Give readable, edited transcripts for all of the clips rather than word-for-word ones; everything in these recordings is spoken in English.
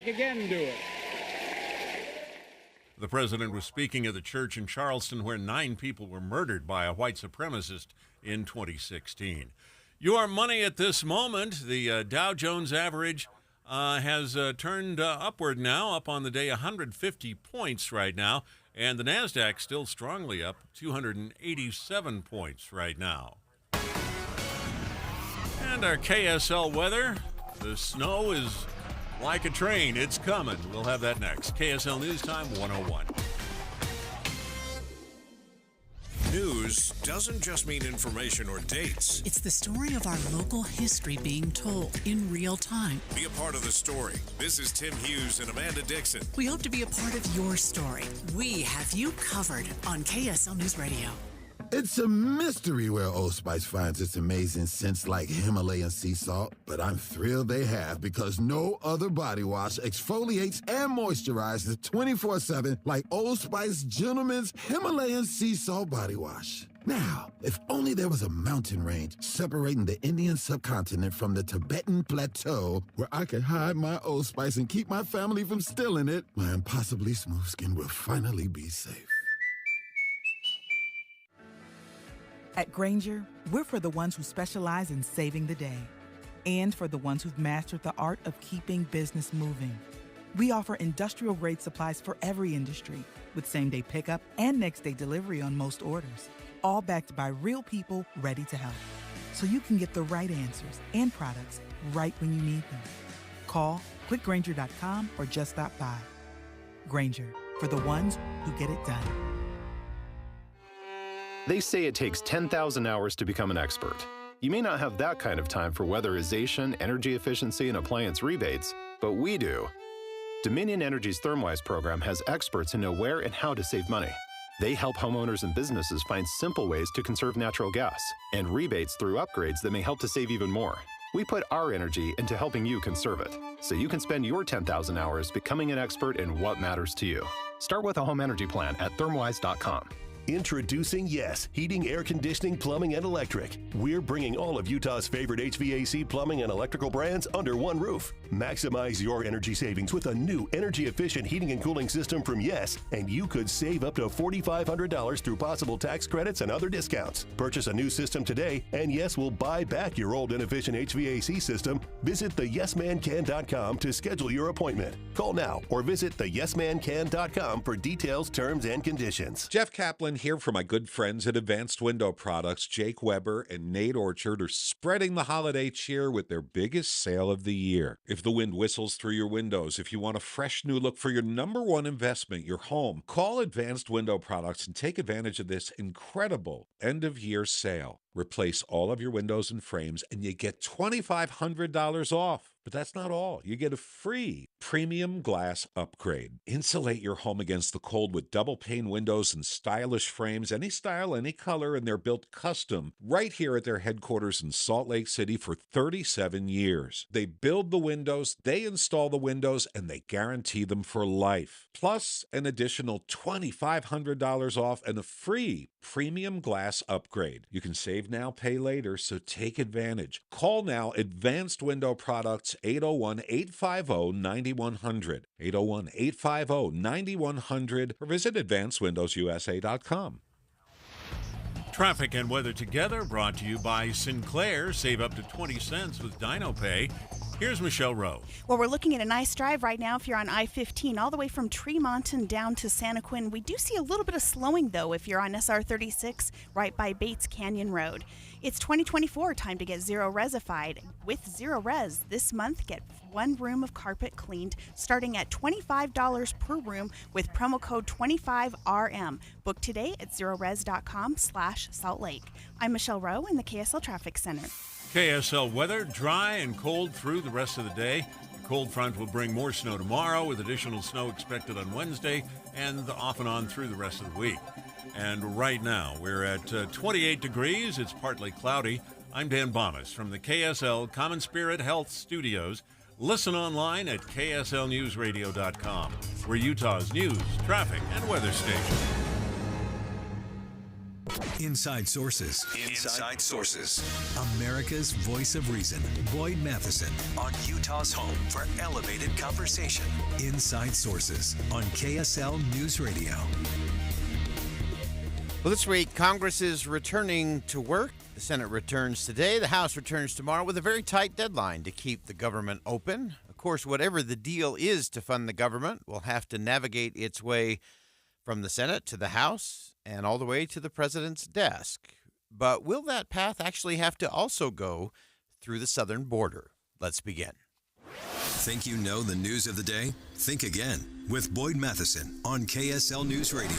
Again, do it. The president was speaking at the church in Charleston where 9 people were murdered by a white supremacist in 2016. Your money at this moment, the Dow Jones average has turned upward now, up on the day 150 points right now, and the NASDAQ still strongly up 287 points right now. And our KSL weather, the snow is like a train. It's coming. We'll have that next. KSL News Time 101. News doesn't just mean information or dates. It's the story of our local history being told in real time. Be a part of the story. This is Tim Hughes and Amanda Dixon. We hope to be a part of your story. We have you covered on KSL News Radio. It's a mystery where Old Spice finds its amazing scents like Himalayan sea salt, but I'm thrilled they have because no other body wash exfoliates and moisturizes 24/7 like Old Spice Gentleman's Himalayan Sea Salt Body Wash. Now, if only there was a mountain range separating the Indian subcontinent from the Tibetan plateau where I could hide my Old Spice and keep my family from stealing it, my impossibly smooth skin will finally be safe. At Grainger, we're for the ones who specialize in saving the day and for the ones who've mastered the art of keeping business moving. We offer industrial-grade supplies for every industry with same-day pickup and next-day delivery on most orders, all backed by real people ready to help. So you can get the right answers and products right when you need them. Call, clickgrainger.com, or just stop by. Grainger, for the ones who get it done. They say it takes 10,000 hours to become an expert. You may not have that kind of time for weatherization, energy efficiency, and appliance rebates, but we do. Dominion Energy's ThermWise program has experts who know where and how to save money. They help homeowners and businesses find simple ways to conserve natural gas and rebates through upgrades that may help to save even more. We put our energy into helping you conserve it, so you can spend your 10,000 hours becoming an expert in what matters to you. Start with a home energy plan at thermwise.com. Introducing Yes, heating, air conditioning, plumbing, and electric. We're bringing all of Utah's favorite HVAC, plumbing, and electrical brands under one roof. Maximize your energy savings with a new energy-efficient heating and cooling system from Yes, and you could save up to $4,500 through possible tax credits and other discounts. Purchase a new system today, and Yes will buy back your old inefficient HVAC system. Visit theyesmancan.com to schedule your appointment. Call now or visit theyesmancan.com for details, terms, and conditions. Jeff Kaplan here for my good friends at Advanced Window Products. Jake Weber and Nate Orchard are spreading the holiday cheer with their biggest sale of the year. If the wind whistles through your windows, if you want a fresh new look for your number one investment, your home, call Advanced Window Products and take advantage of this incredible end-of-year sale. Replace all of your windows and frames and you get $2,500 off. But that's not all. You get a free premium glass upgrade. Insulate your home against the cold with double pane windows and stylish frames, any style, any color, and they're built custom right here at their headquarters in Salt Lake City for 37 years. They build the windows, they install the windows, and they guarantee them for life. Plus, an additional $2,500 off and a free premium glass upgrade. You can save now, pay later, so take advantage. Call now, Advanced Window Products, 801-850-9100, 801-850-9100, or visit advancedwindowsusa.com. Traffic and weather together brought to you by Sinclair. Save up to 20 cents with DinoPay. Here's Michelle Rowe. Well, we're looking at a nice drive right now if you're on I-15 all the way from Tremont and down to Santaquin. We do see a little bit of slowing, though, if you're on SR36 right by Bates Canyon Road. It's 2024, time to get Zero Resified. With Zero Res, this month, get one room of carpet cleaned starting at $25 per room with promo code 25RM. Book today at zerores.com/Salt Lake. I'm Michelle Rowe in the KSL Traffic Center. KSL weather, dry and cold through the rest of the day. The cold front will bring more snow tomorrow with additional snow expected on Wednesday and off and on through the rest of the week. And right now we're at 28 degrees. It's partly cloudy. I'm Dan Bomas from the KSL Common Spirit Health Studios. Listen online at kslnewsradio.com. We're Utah's news, traffic, and weather station. Inside Sources. Inside Sources. America's voice of reason. Boyd Matheson on Utah's home for elevated conversation. Inside Sources on KSL News Radio. Well, this week, Congress is returning to work. The Senate returns today. The House returns tomorrow with a very tight deadline to keep the government open. Of course, whatever the deal is to fund the government will have to navigate its way from the Senate to the House and all the way to the president's desk. But will that path actually have to also go through the southern border? Let's begin. Think you know the news of the day? Think again with Boyd Matheson on KSL News Radio.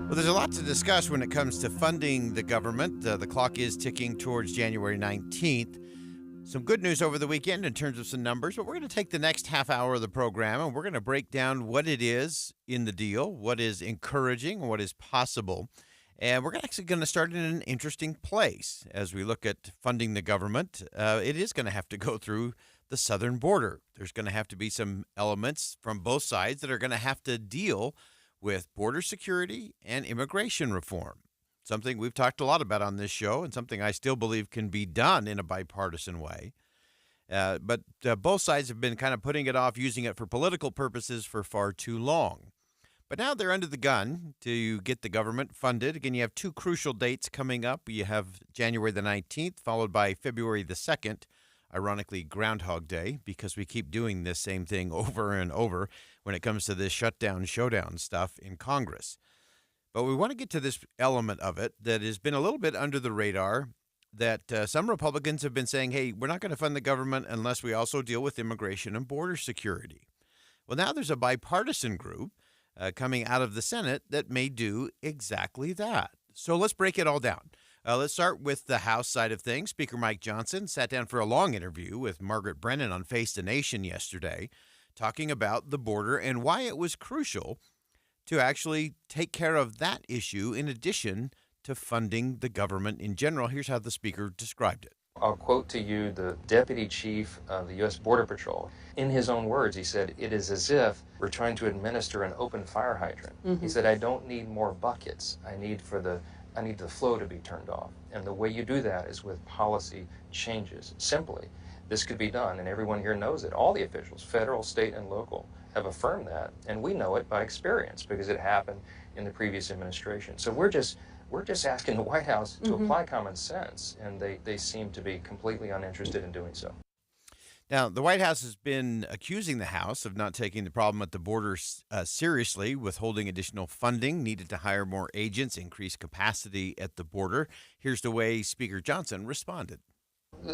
Well, there's a lot to discuss when it comes to funding the government. The clock is ticking towards January 19th. Some good news over the weekend in terms of some numbers, but we're going to take the next half hour of the program and we're going to break down what it is in the deal, what is encouraging, what is possible. And we're actually going to start in an interesting place as we look at funding the government. It is going to have to go through the southern border. There's going to have to be some elements from both sides that are going to have to deal with border security and immigration reform. Something we've talked a lot about on this show and something I still believe can be done in a bipartisan way. But both sides have been kind of putting it off, using it for political purposes for far too long. But now they're under the gun to get the government funded. Again, you have two crucial dates coming up. You have January the 19th, followed by February the 2nd, ironically Groundhog Day, because we keep doing this same thing over and over when it comes to this shutdown, showdown stuff in Congress. But we want to get to this element of it that has been a little bit under the radar, that some Republicans have been saying, hey, we're not going to fund the government unless we also deal with immigration and border security. Well, now there's a bipartisan group coming out of the Senate that may do exactly that. So let's break it all down. Let's start with the House side of things. Speaker Mike Johnson sat down for a long interview with Margaret Brennan on Face the Nation yesterday, talking about the border and why it was crucial to actually take care of that issue in addition to funding the government in general. Here's how the speaker described it. I'll quote to you the deputy chief of the U.S. Border Patrol. In his own words, he said, it is as if we're trying to administer an open fire hydrant. Mm-hmm. He said, I don't need more buckets. I need the flow to be turned off. And the way you do that is with policy changes. Simply, this could be done, and everyone here knows it. All the officials, federal, state, and local, have affirmed that, and we know it by experience because it happened in the previous administration. So we're just asking the White House to apply common sense, and they seem to be completely uninterested in doing so. Now, the White House has been accusing the House of not taking the problem at the border seriously, withholding additional funding needed to hire more agents, increase capacity at the border. Here's the way Speaker Johnson responded.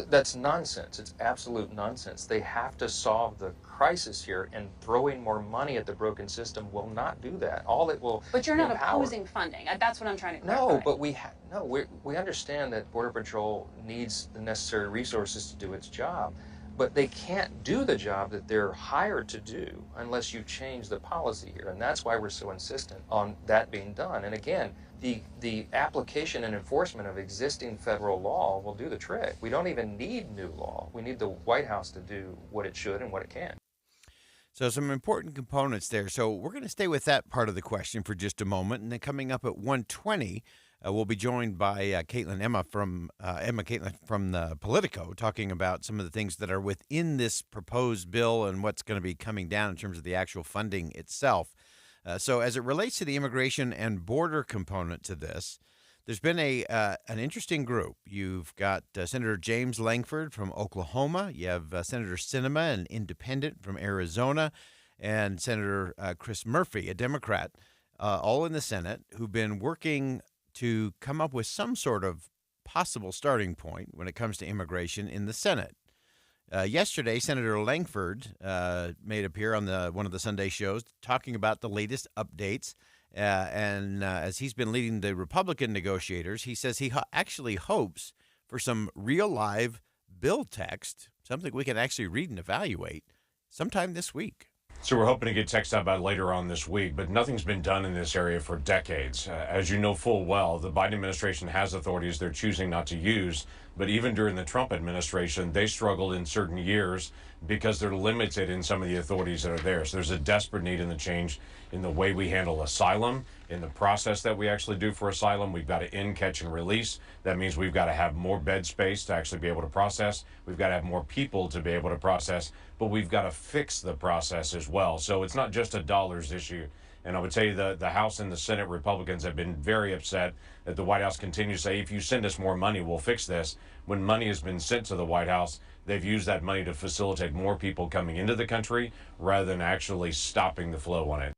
That's nonsense. It's absolute nonsense. They have to solve the crisis here, and throwing more money at the broken system will not do that. All it will But you're not empower. opposing funding. That's what I'm trying to clarify. No, but we understand that Border Patrol needs the necessary resources to do its job, but they can't do the job that they're hired to do unless you change the policy here, and that's why we're so insistent on that being done. And again, the application and enforcement of existing federal law will do the trick. We don't even need new law. We need the White House to do what it should and what it can. So some important components there. So we're going to stay with that part of the question for just a moment. And then coming up at 1:20, we'll be joined by Emma Caitlin from the Politico, talking about some of the things that are within this proposed bill and what's going to be coming down in terms of the actual funding itself. So as it relates to the immigration and border component to this, there's been an interesting group. You've got Senator James Lankford from Oklahoma. You have Senator Sinema, an independent from Arizona, and Senator Chris Murphy, a Democrat, all in the Senate, who've been working to come up with some sort of possible starting point when it comes to immigration in the Senate. Yesterday, Senator Lankford made appear on one of the Sunday shows talking about the latest updates. And as he's been leading the Republican negotiators, he says he actually hopes for some real live bill text, something we can actually read and evaluate sometime this week. So we're hoping to get text out by later on this week, but nothing's been done in this area for decades. As you know full well, the Biden administration has authorities they're choosing not to use, but even during the Trump administration, they struggled in certain years because they're limited in some of the authorities that are there. So there's a desperate need in the change in the way we handle asylum, in the process that we actually do for asylum. We've got to in, catch, and release. That means we've got to have more bed space to actually be able to process. We've got to have more people to be able to process, but we've got to fix the process as well. So it's not just a dollars issue. And I would tell you the House and the Senate Republicans have been very upset that the White House continues to say, if you send us more money, we'll fix this. When money has been sent to the White House, they've used that money to facilitate more people coming into the country rather than actually stopping the flow on it.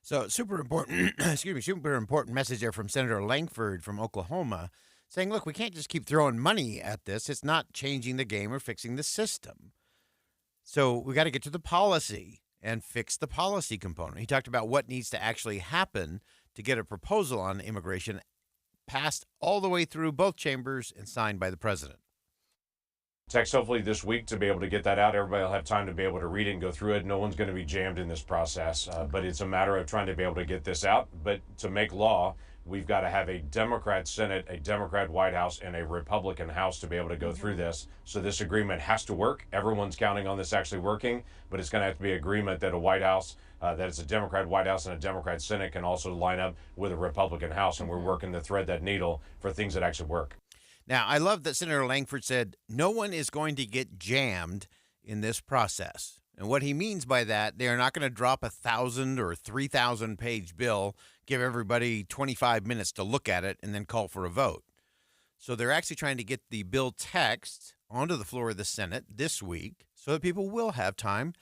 So super important message there from Senator Langford from Oklahoma saying, look, we can't just keep throwing money at this. It's not changing the game or fixing the system. So we got to get to the policy and fix the policy component. He talked about what needs to actually happen to get a proposal on immigration passed all the way through both chambers and signed by the president. Text hopefully this week to be able to get that out. Everybody will have time to be able to read it and go through it. No one's going to be jammed in this process, but it's a matter of trying to be able to get this out. But to make law, we've got to have a Democrat Senate, a Democrat White House, and a Republican House to be able to go through this. So this agreement has to work. Everyone's counting on this actually working, but it's going to have to be agreement that a White House, that it's a Democrat White House and a Democrat Senate can also line up with a Republican House, and we're working to thread that needle for things that actually work. Now, I love that Senator Langford said no one is going to get jammed in this process. And what he means by that, they are not going to drop 1,000 or 3,000 page bill, give everybody 25 minutes to look at it, and then call for a vote. So they're actually trying to get the bill text onto the floor of the Senate this week so that people will have time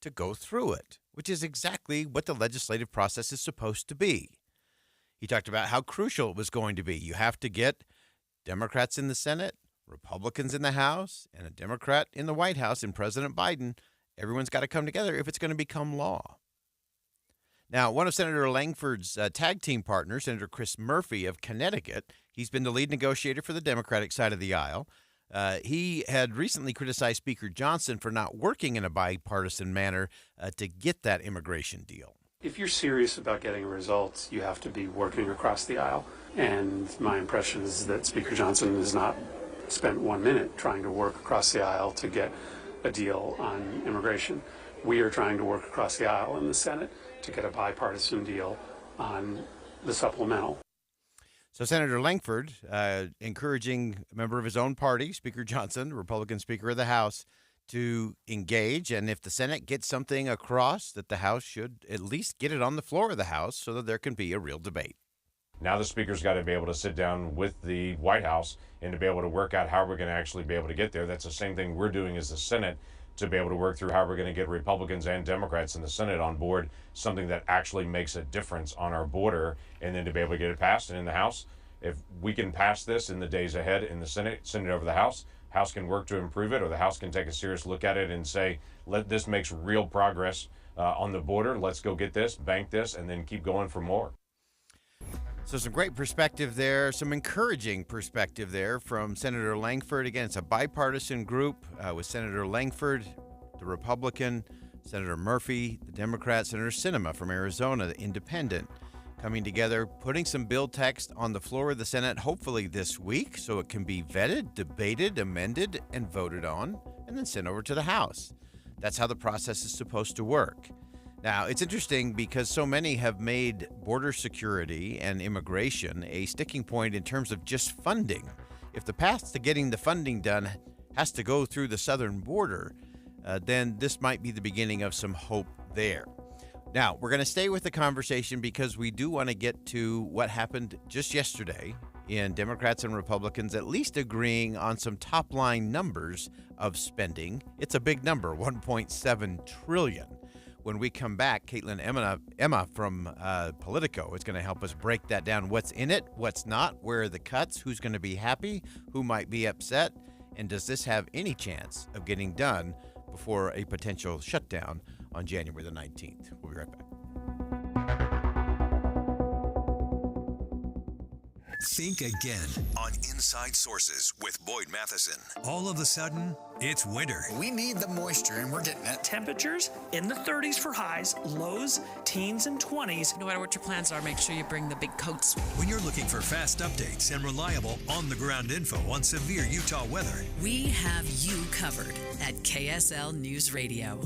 to go through it, which is exactly what the legislative process is supposed to be. He talked about how crucial it was going to be. You have to get Democrats in the Senate, Republicans in the House, and a Democrat in the White House in President Biden. Everyone's got to come together if it's going to become law. Now, one of Senator Langford's tag team partners, Senator Chris Murphy of Connecticut, he's been the lead negotiator for the Democratic side of the aisle. He had recently criticized Speaker Johnson for not working in a bipartisan manner to get that immigration deal. If you're serious about getting results, you have to be working across the aisle. And my impression is that Speaker Johnson has not spent 1 minute trying to work across the aisle to get a deal on immigration. We are trying to work across the aisle in the Senate to get a bipartisan deal on the supplemental. So Senator Langford encouraging a member of his own party, Speaker Johnson, Republican Speaker of the House, to engage. And if the Senate gets something across, that the House should at least get it on the floor of the House so that there can be a real debate. Now the Speaker's got to be able to sit down with the White House and to be able to work out how we're going to actually be able to get there. That's the same thing we're doing as the Senate, to be able to work through how we're going to get Republicans and Democrats in the Senate on board, something that actually makes a difference on our border, and then to be able to get it passed. And in the House, if we can pass this in the days ahead in the Senate, send it over the House can work to improve it, or the House can take a serious look at it and say, this makes real progress on the border. Let's go get this, bank this, and then keep going for more. So some great perspective there, some encouraging perspective there from Senator Langford. Again, it's a bipartisan group with Senator Langford, the Republican, Senator Murphy, the Democrat, Senator Sinema from Arizona, the Independent, coming together, putting some bill text on the floor of the Senate, hopefully this week, so it can be vetted, debated, amended, and voted on, and then sent over to the House. That's how the process is supposed to work. Now, it's interesting because so many have made border security and immigration a sticking point in terms of just funding. If the path to getting the funding done has to go through the southern border, then this might be the beginning of some hope there. Now, we're going to stay with the conversation because we do want to get to what happened just yesterday in Democrats and Republicans at least agreeing on some top-line numbers of spending. It's a big number, $1.7 trillion. When we come back, Caitlin Emma from Politico is going to help us break that down. What's in it, what's not, where are the cuts, who's going to be happy, who might be upset, and does this have any chance of getting done before a potential shutdown on January the 19th? We'll be right back. Think again on Inside Sources with Boyd Matheson. All of a sudden, it's winter. We need the moisture, and we're getting it. Temperatures in the 30s for highs, lows, teens, and 20s. No matter what your plans are, make sure you bring the big coats. When you're looking for fast updates and reliable on-the-ground info on severe Utah weather, We have you covered at KSL News Radio.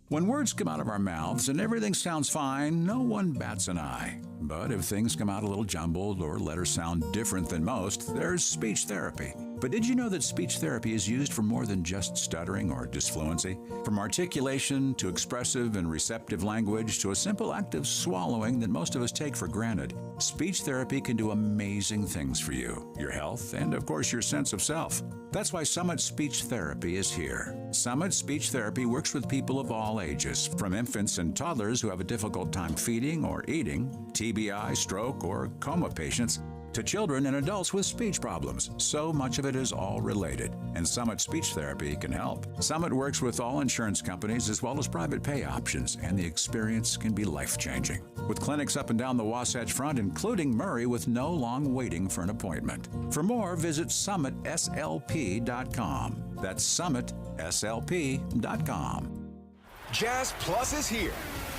When words come out of our mouths and everything sounds fine, no one bats an eye. But if things come out a little jumbled or letters sound different than most, there's speech therapy. But did you know that speech therapy is used for more than just stuttering or disfluency? From articulation to expressive and receptive language to a simple act of swallowing that most of us take for granted, speech therapy can do amazing things for you, your health, and of course your sense of self. That's why Summit Speech Therapy is here. Summit Speech Therapy works with people of all ages, from infants and toddlers who have a difficult time feeding or eating, TBI, stroke, or coma patients, to children and adults with speech problems. So much of it is all related, and Summit Speech Therapy can help. Summit works with all insurance companies as well as private pay options, and the experience can be life-changing. With clinics up and down the Wasatch Front, including Murray, with no long waiting for an appointment. For more, visit summitslp.com. That's summitslp.com. Jazz Plus is here.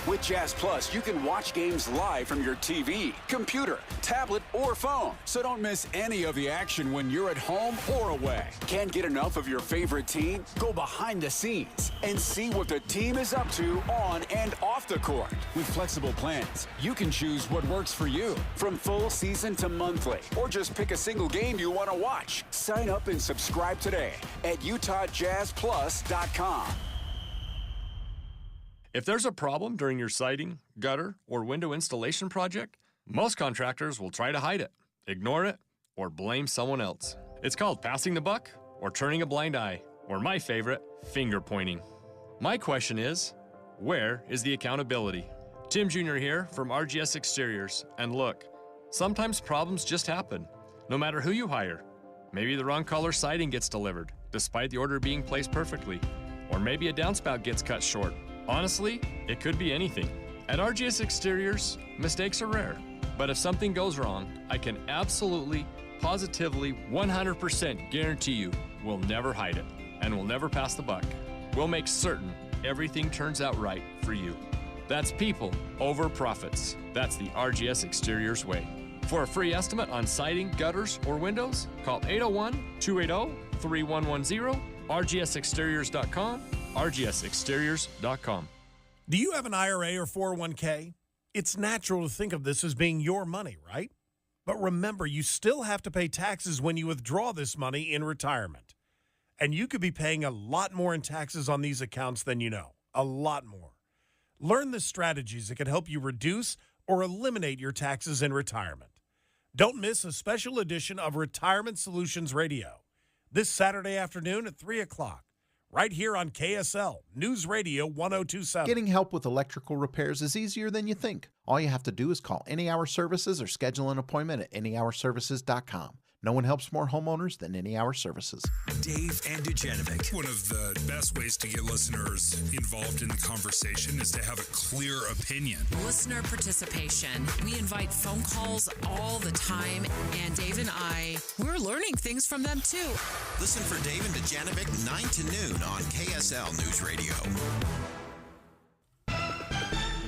With Jazz Plus, you can watch games live from your TV, computer, tablet, or phone. So don't miss any of the action when you're at home or away. Can't get enough of your favorite team? Go behind the scenes and see what the team is up to on and off the court. With flexible plans, you can choose what works for you, from full season to monthly, or just pick a single game you want to watch. Sign up and subscribe today at UtahJazzPlus.com. If there's a problem during your siding, gutter, or window installation project, most contractors will try to hide it, ignore it, or blame someone else. It's called passing the buck or turning a blind eye, or my favorite, finger pointing. My question is, where is the accountability? Tim Jr. here from RGS Exteriors, and look, sometimes problems just happen, no matter who you hire. Maybe the wrong color siding gets delivered, despite the order being placed perfectly, or maybe a downspout gets cut short. Honestly, it could be anything. At RGS Exteriors, mistakes are rare. But if something goes wrong, I can absolutely, positively, 100% guarantee you we'll never hide it and we'll never pass the buck. We'll make certain everything turns out right for you. That's people over profits. That's the RGS Exteriors way. For a free estimate on siding, gutters, or windows, call 801-280-3110, rgsexteriors.com, rgsexteriors.com. Do you have an IRA or 401k? It's natural to think of this as being your money, right? But remember, you still have to pay taxes when you withdraw this money in retirement. And you could be paying a lot more in taxes on these accounts than you know. A lot more. Learn the strategies that can help you reduce or eliminate your taxes in retirement. Don't miss a special edition of Retirement Solutions Radio this Saturday afternoon at 3 o'clock. Right here on KSL News Radio 1027. Getting help with electrical repairs is easier than you think. All you have to do is call Any Hour Services or schedule an appointment at anyhourservices.com. No one helps more homeowners than Any Hour Services. Dave and Dujanovic. One of the best ways to get listeners involved in the conversation is to have a clear opinion. Listener participation. We invite phone calls all the time, and Dave and we're learning things from them too. Listen for Dave and Dujanovic 9 to noon on KSL News Radio.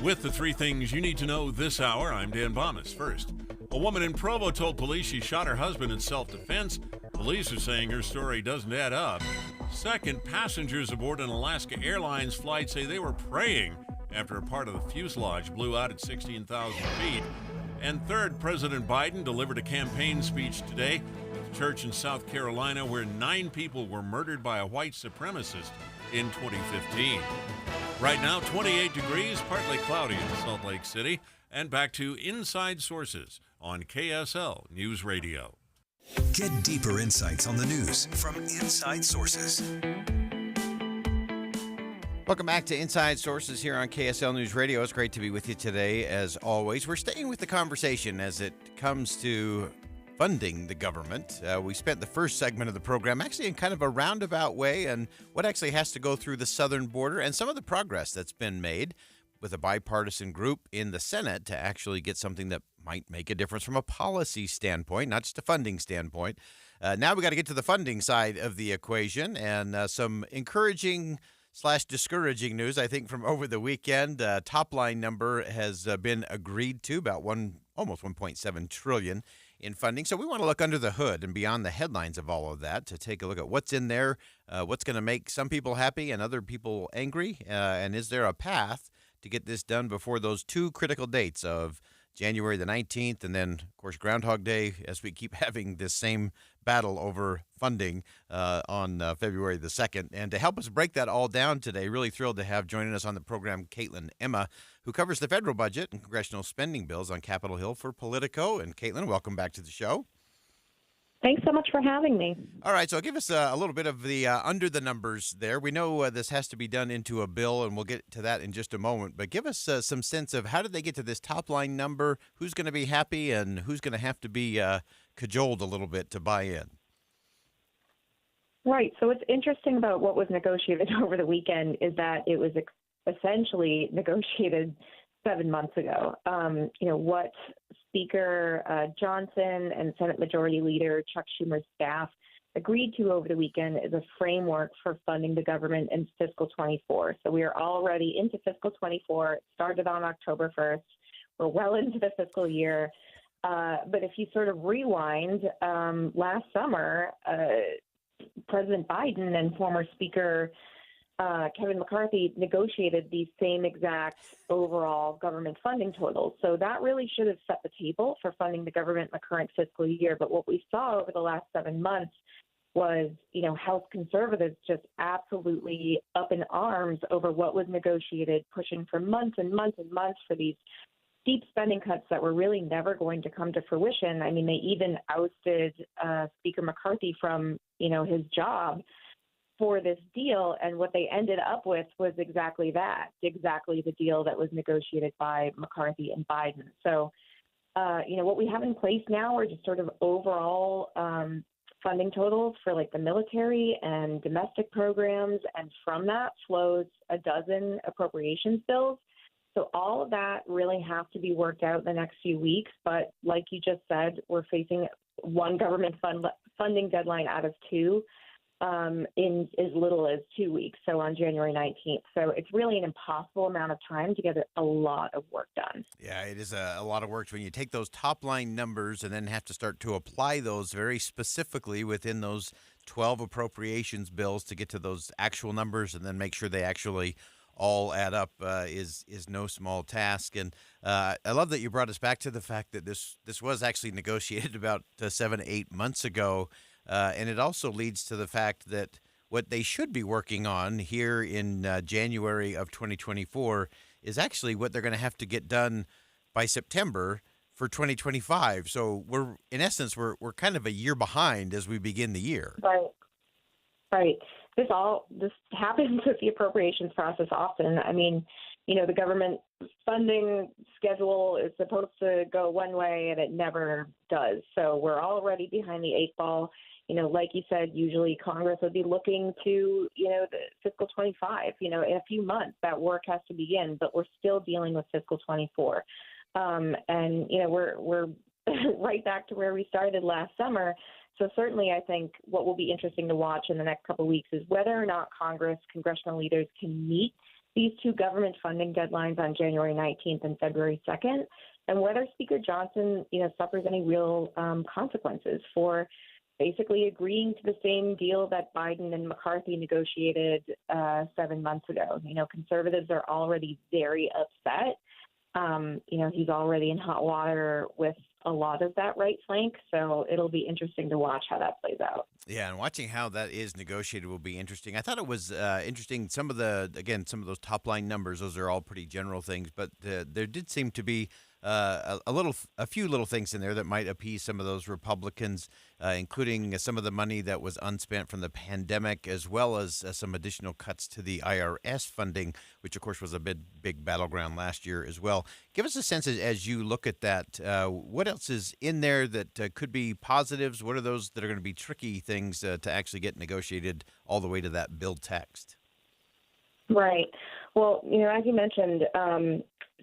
With the three things you need to know this hour, I'm Dan Bomas. First, a woman in Provo told police she shot her husband in self-defense. Police are saying her story doesn't add up. Second, passengers aboard an Alaska Airlines flight say they were praying after a part of the fuselage blew out at 16,000 feet. And third, President Biden delivered a campaign speech today at a church in South Carolina where 9 people were murdered by a white supremacist in 2015. Right now, 28 degrees, partly cloudy in Salt Lake City. And back to Inside Sources on KSL News Radio. Get deeper insights on the news from Inside Sources. Welcome back to Inside Sources here on KSL News Radio. It's great to be with you today, as always. We're staying with the conversation as it comes to funding the government. We spent the first segment of the program actually in kind of a roundabout way and what actually has to go through the southern border and some of the progress that's been made. with a bipartisan group in the Senate to actually get something that might make a difference from a policy standpoint, not just a funding standpoint. Now we got to get to the funding side of the equation, and some encouraging / discouraging news, I think, from over the weekend. Top line number has been agreed to, about almost $1.7 trillion in funding. So we want to look under the hood and beyond the headlines of all of that to take a look at what's in there, what's going to make some people happy and other people angry, and is there a path to get this done before those two critical dates of January the 19th and then, of course, Groundhog Day, as we keep having this same battle over funding on February the 2nd. And to help us break that all down today, really thrilled to have joining us on the program Caitlin Emma, who covers the federal budget and congressional spending bills on Capitol Hill for Politico. And Caitlin, welcome back to the show. Thanks so much for having me. All right, so give us a little bit of the under the numbers there. We know this has to be done into a bill, and we'll get to that in just a moment. But give us some sense of how did they get to this top-line number, who's going to be happy, and who's going to have to be cajoled a little bit to buy in? Right, so what's interesting about what was negotiated over the weekend is that it was essentially negotiated 7 months ago. What Speaker Johnson and Senate Majority Leader Chuck Schumer's staff agreed to over the weekend is a framework for funding the government in fiscal 24. So we are already into fiscal 24. It started on October 1st. We're well into the fiscal year. But if you sort of rewind, last summer, President Biden and former Speaker Kevin McCarthy negotiated these same exact overall government funding totals. So that really should have set the table for funding the government in the current fiscal year. But what we saw over the last 7 months was, House conservatives just absolutely up in arms over what was negotiated, pushing for months and months and months for these deep spending cuts that were really never going to come to fruition. I mean, they even ousted Speaker McCarthy from, his job for this deal, and what they ended up with was exactly the deal that was negotiated by McCarthy and Biden. So, what we have in place now are just sort of overall funding totals for like the military and domestic programs, and from that flows a dozen appropriations bills. So all of that really has to be worked out in the next few weeks. But like you just said, we're facing one government funding deadline out of two in as little as 2 weeks, so on January 19th. So it's really an impossible amount of time to get a lot of work done. Yeah, it is a lot of work when you take those top-line numbers and then have to start to apply those very specifically within those 12 appropriations bills to get to those actual numbers and then make sure they actually all add up is no small task. And I love that you brought us back to the fact that this was actually negotiated about 7 to 8 months ago. And it also leads to the fact that what they should be working on here in January of 2024 is actually what they're going to have to get done by September for 2025. So we're kind of a year behind as we begin the year. Right. This happens with the appropriations process often. I mean, the government funding schedule is supposed to go one way and it never does. So we're already behind the 8 ball. Like you said, usually Congress would be looking to, the fiscal 25, in a few months that work has to begin, but we're still dealing with fiscal 24. We're right back to where we started last summer. So certainly I think what will be interesting to watch in the next couple of weeks is whether or not congressional leaders can meet these two government funding deadlines on January 19th and February 2nd, and whether Speaker Johnson, suffers any real consequences for basically agreeing to the same deal that Biden and McCarthy negotiated 7 months ago. Conservatives are already very upset. He's already in hot water with a lot of that right flank, so it'll be interesting to watch how that plays out. Yeah, and watching how that is negotiated will be interesting. I thought it was interesting. Some of those top line numbers, those are all pretty general things, but there did seem to be a few little things in there that might appease some of those Republicans, including some of the money that was unspent from the pandemic, as well as some additional cuts to the IRS funding, which of course was a big battleground last year as well. Give us a sense as you look at that. What else is in there that could be positives? What are those that are going to be tricky things to actually get negotiated all the way to that bill text? Right. Well, as you mentioned,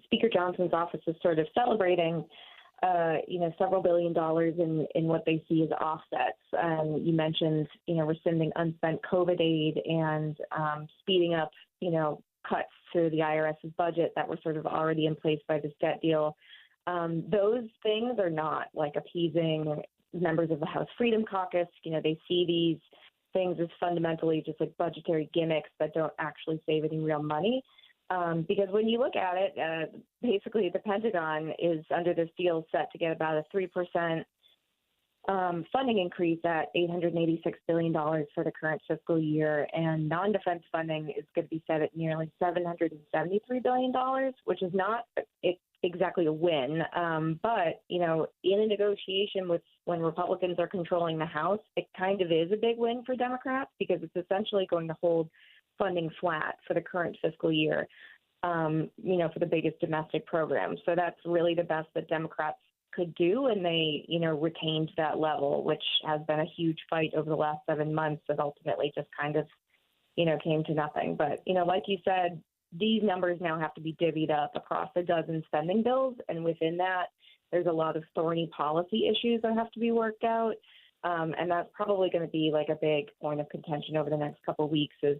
Speaker Johnson's office is sort of celebrating, several $billion in what they see as offsets. You mentioned, rescinding unspent COVID aid and speeding up, cuts to the IRS's budget that were sort of already in place by this debt deal. Those things are not like appeasing members of the House Freedom Caucus. They see these things as fundamentally just like budgetary gimmicks that don't actually save any real money. Because when you look at it, basically the Pentagon is under this deal set to get about a 3% funding increase at $886 billion for the current fiscal year, and non-defense funding is going to be set at nearly $773 billion, which is not exactly a win. But, in a negotiation when Republicans are controlling the House, it kind of is a big win for Democrats because it's essentially going to hold funding flat for the current fiscal year, for the biggest domestic programs. So that's really the best that Democrats could do, and they, retained that level, which has been a huge fight over the last 7 months that ultimately just kind of, came to nothing. But, like you said, these numbers now have to be divvied up across a dozen spending bills, and within that, there's a lot of thorny policy issues that have to be worked out. And that's probably going to be like a big point of contention over the next couple of weeks is,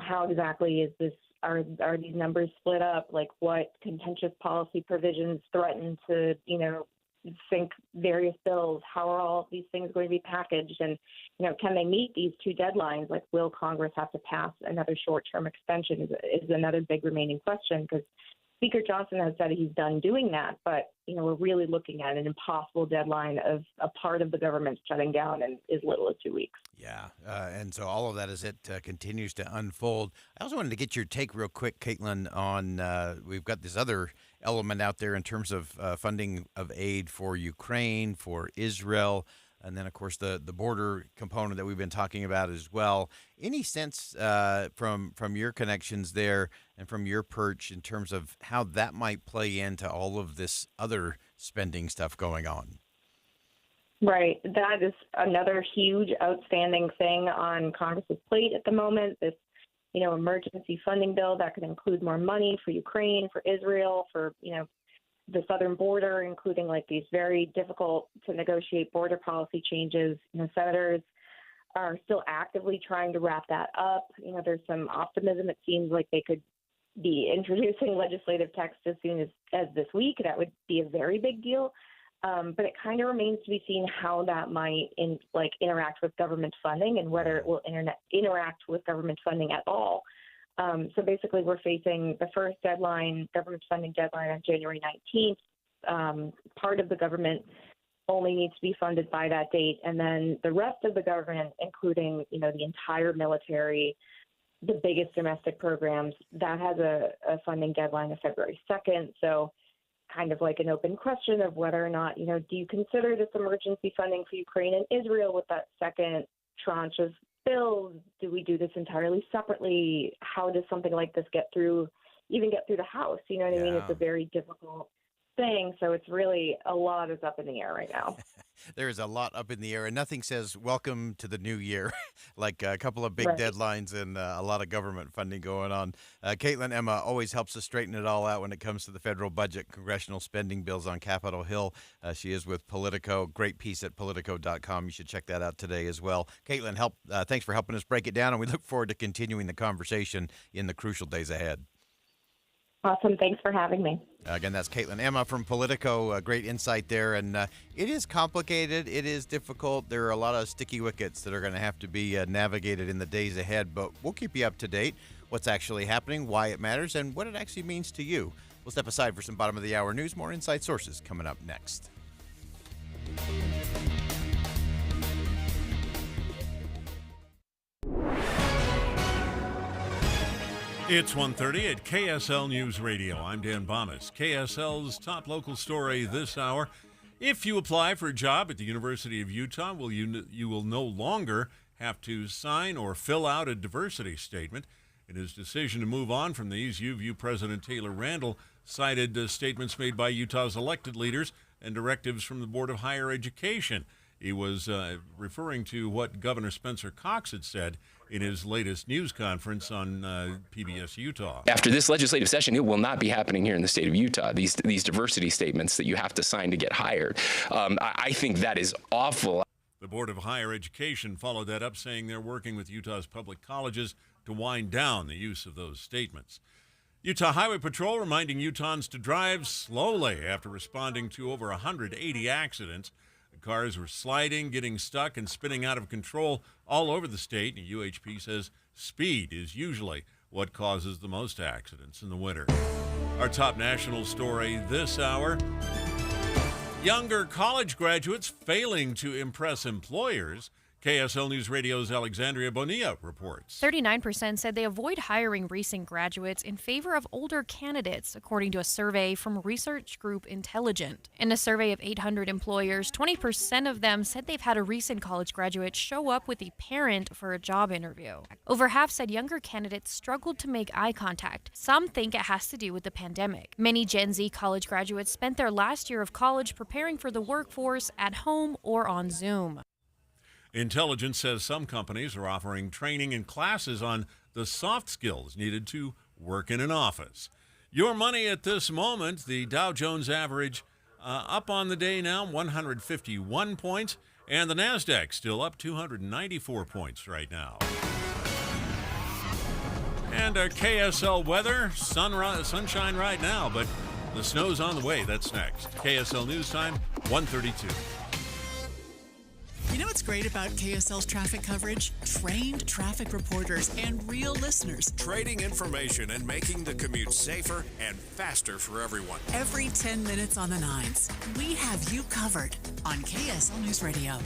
how exactly is this, are these numbers split up? Like what contentious policy provisions threaten to, sink various bills? How are all of these things going to be packaged? And, can they meet these two deadlines? Like, will Congress have to pass another short-term extension is another big remaining question because Speaker Johnson has said he's done doing that, but, we're really looking at an impossible deadline of a part of the government shutting down in as little as 2 weeks. Yeah, and so all of that as it continues to unfold. I also wanted to get your take real quick, Caitlin, on we've got this other element out there in terms of funding of aid for Ukraine, for Israel, and then, of course, the border component that we've been talking about as well. Any sense from your connections there and from your perch in terms of how that might play into all of this other spending stuff going on? Right. That is another huge outstanding thing on Congress's plate at the moment, this, emergency funding bill that could include more money for Ukraine, for Israel, for, the southern border, including like these very difficult to negotiate border policy changes. Senators are still actively trying to wrap that up. There's some optimism. It seems like they could be introducing legislative text as soon as this week. That would be a very big deal. But it kind of remains to be seen how that might interact with government funding and whether it will interact with government funding at all. So basically, we're facing the first government funding deadline on January 19th. Part of the government only needs to be funded by that date. And then the rest of the government, including, the entire military, the biggest domestic programs, that has a funding deadline of February 2nd. So kind of like an open question of whether or not, do you consider this emergency funding for Ukraine and Israel with that second tranche of bills? Do we do this entirely separately? How does something like this get through the House? You know what I mean? It's a very difficult thing. So it's really a lot is up in the air right now. There is a lot up in the air, and nothing says welcome to the new year like a couple of big deadlines and a lot of government funding going on. Caitlin Emma always helps us straighten it all out when it comes to the federal budget, congressional spending bills on Capitol Hill. She is with Politico. Great piece at Politico.com. You should check that out today as well. Caitlin, thanks for helping us break it down, and we look forward to continuing the conversation in the crucial days ahead. Awesome. Thanks for having me. Again, that's Caitlin Emma from Politico. Great insight there. And it is complicated. It is difficult. There are a lot of sticky wickets that are going to have to be navigated in the days ahead. But we'll keep you up to date. What's actually happening, why it matters, and what it actually means to you. We'll step aside for some bottom of the hour news. More Inside Sources coming up next. It's 1:30 at KSL News Radio. I'm Dan Bomas. KSL's top local story this hour. If you apply for a job at the University of Utah, you will no longer have to sign or fill out a diversity statement. In his decision to move on from these, UVU President Taylor Randall cited statements made by Utah's elected leaders and directives from the Board of Higher Education. He was referring to what Governor Spencer Cox had said in his latest news conference on PBS Utah. After this legislative session, it will not be happening here in the state of Utah. These diversity statements that you have to sign to get hired. I think that is awful. The Board of Higher Education followed that up, saying they're working with Utah's public colleges to wind down the use of those statements. Utah Highway Patrol reminding Utahns to drive slowly after responding to over 180 accidents. The cars were sliding, getting stuck, and spinning out of control all over the state. And UHP says speed is usually what causes the most accidents in the winter. Our top national story this hour: younger college graduates failing to impress employers. KSL News Radio's Alexandria Bonilla reports. 39% said they avoid hiring recent graduates in favor of older candidates, according to a survey from research group Intelligent. In a survey of 800 employers, 20% of them said they've had a recent college graduate show up with a parent for a job interview. Over half said younger candidates struggled to make eye contact. Some think it has to do with the pandemic. Many Gen Z college graduates spent their last year of college preparing for the workforce at home or on Zoom. Intelligence says some companies are offering training and classes on the soft skills needed to work in an office. Your money at this moment: the Dow Jones average up on the day now, 151 points, and the NASDAQ still up 294 points right now. And KSL weather: sunshine right now, but the snow's on the way. That's next. KSL News Time, 1:32. You know what's great about KSL's traffic coverage? Trained traffic reporters and real listeners. Trading information and making the commute safer and faster for everyone. Every 10 minutes on the nines, we have you covered on KSL News Radio.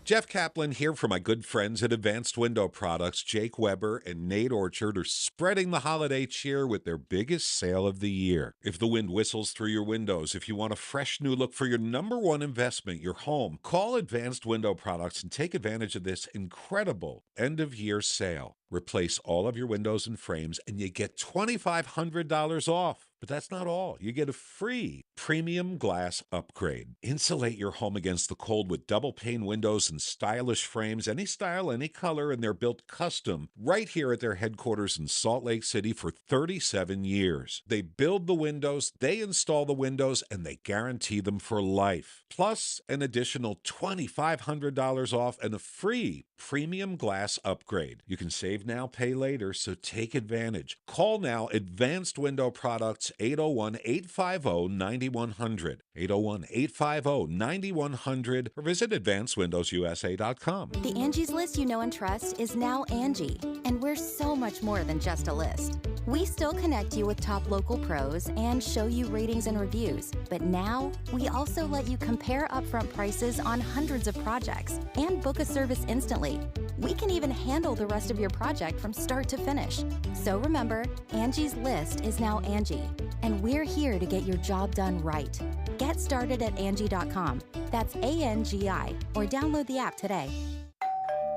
Jeff Kaplan here for my good friends at Advanced Window Products. Jake Weber and Nate Orchard are spreading the holiday cheer with their biggest sale of the year. If the wind whistles through your windows, if you want a fresh new look for your number one investment, your home, call Advanced Window Products and take advantage of this incredible end-of-year sale. Replace all of your windows and frames, and you get $2,500 off. But that's not all. You get a free premium glass upgrade. Insulate your home against the cold with double pane windows and stylish frames, any style, any color, and they're built custom right here at their headquarters in Salt Lake City for 37 years. They build the windows, they install the windows, and they guarantee them for life. Plus, an additional $2,500 off and a free premium glass upgrade. You can save now, pay later, so take advantage. Call now, Advanced Window Products, 801-850-9100, 801-850-9100, or visit AdvancedWindowsUSA.com. The Angie's List you know and trust is now Angie, and we're so much more than just a list. We still connect you with top local pros and show you ratings and reviews, but now we also let you compare upfront prices on hundreds of projects and book a service instantly. We can even handle the rest of your project from start to finish. So remember, Angie's List is now Angie, and we're here to get your job done right. Get started at Angie.com. That's ANGI, or download the app today.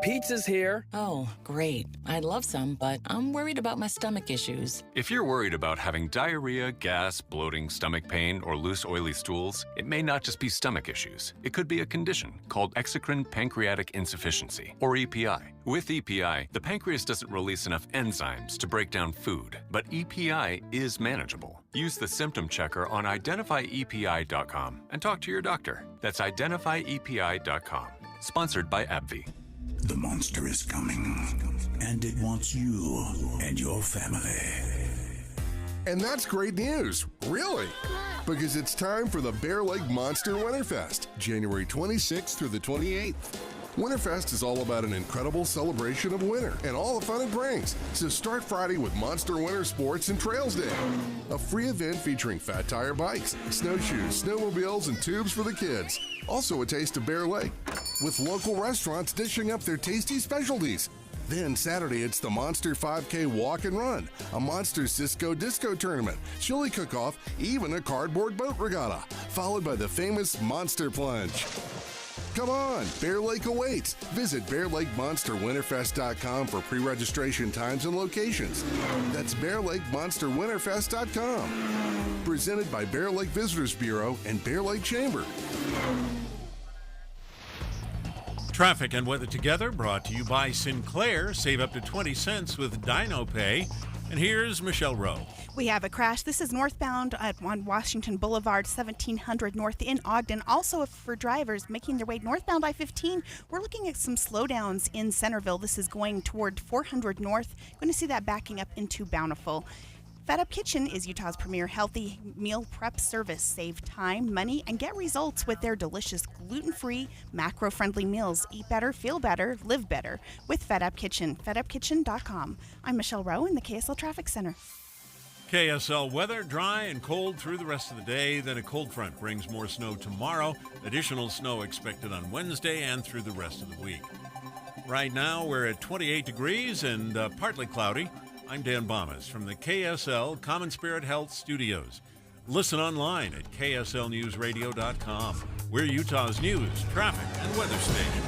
Pizza's here. Oh, great. I'd love some, but I'm worried about my stomach issues. If you're worried about having diarrhea, gas, bloating, stomach pain, or loose, oily stools, it may not just be stomach issues. It could be a condition called exocrine pancreatic insufficiency, or EPI. With EPI, the pancreas doesn't release enough enzymes to break down food, but EPI is manageable. Use the symptom checker on identifyepi.com and talk to your doctor. That's identifyepi.com. Sponsored by AbbVie. The monster is coming, and it wants you and your family. And that's great news, really, because it's time for the Bear Lake Monster Winterfest, January 26th through the 28th. Winterfest is all about an incredible celebration of winter and all the fun it brings. So start Friday with Monster Winter Sports and Trails Day, a free event featuring fat tire bikes, snowshoes, snowmobiles, and tubes for the kids. Also a taste of Bear Lake, with local restaurants dishing up their tasty specialties. Then Saturday, it's the Monster 5K Walk and Run, a Monster Cisco Disco Tournament, chili cook-off, even a cardboard boat regatta, followed by the famous Monster Plunge. Come on, Bear Lake awaits. Visit BearLakeMonsterWinterfest.com for pre-registration times and locations. That's BearLakeMonsterWinterfest.com. Presented by Bear Lake Visitors Bureau and Bear Lake Chamber. Traffic and weather together brought to you by Sinclair. Save up to 20 cents with Dino Pay. And here's Michelle Rowe. We have a crash. This is northbound on Washington Boulevard, 1700 North in Ogden. Also, for drivers making their way northbound I-15, we're looking at some slowdowns in Centerville. This is going toward 400 North. Going to see that backing up into Bountiful. Fed Up Kitchen is Utah's premier healthy meal prep service. Save time, money, and get results with their delicious gluten-free, macro-friendly meals. Eat better, feel better, live better with Fed Up Kitchen. FedUpKitchen.com. I'm Michelle Rowe in the KSL Traffic Center. KSL weather, dry and cold through the rest of the day. Then a cold front brings more snow tomorrow. Additional snow expected on Wednesday and through the rest of the week. Right now, we're at 28 degrees and partly cloudy. I'm Dan Bomas from the KSL Common Spirit Health Studios. Listen online at kslnewsradio.com. We're Utah's news, traffic, and weather station.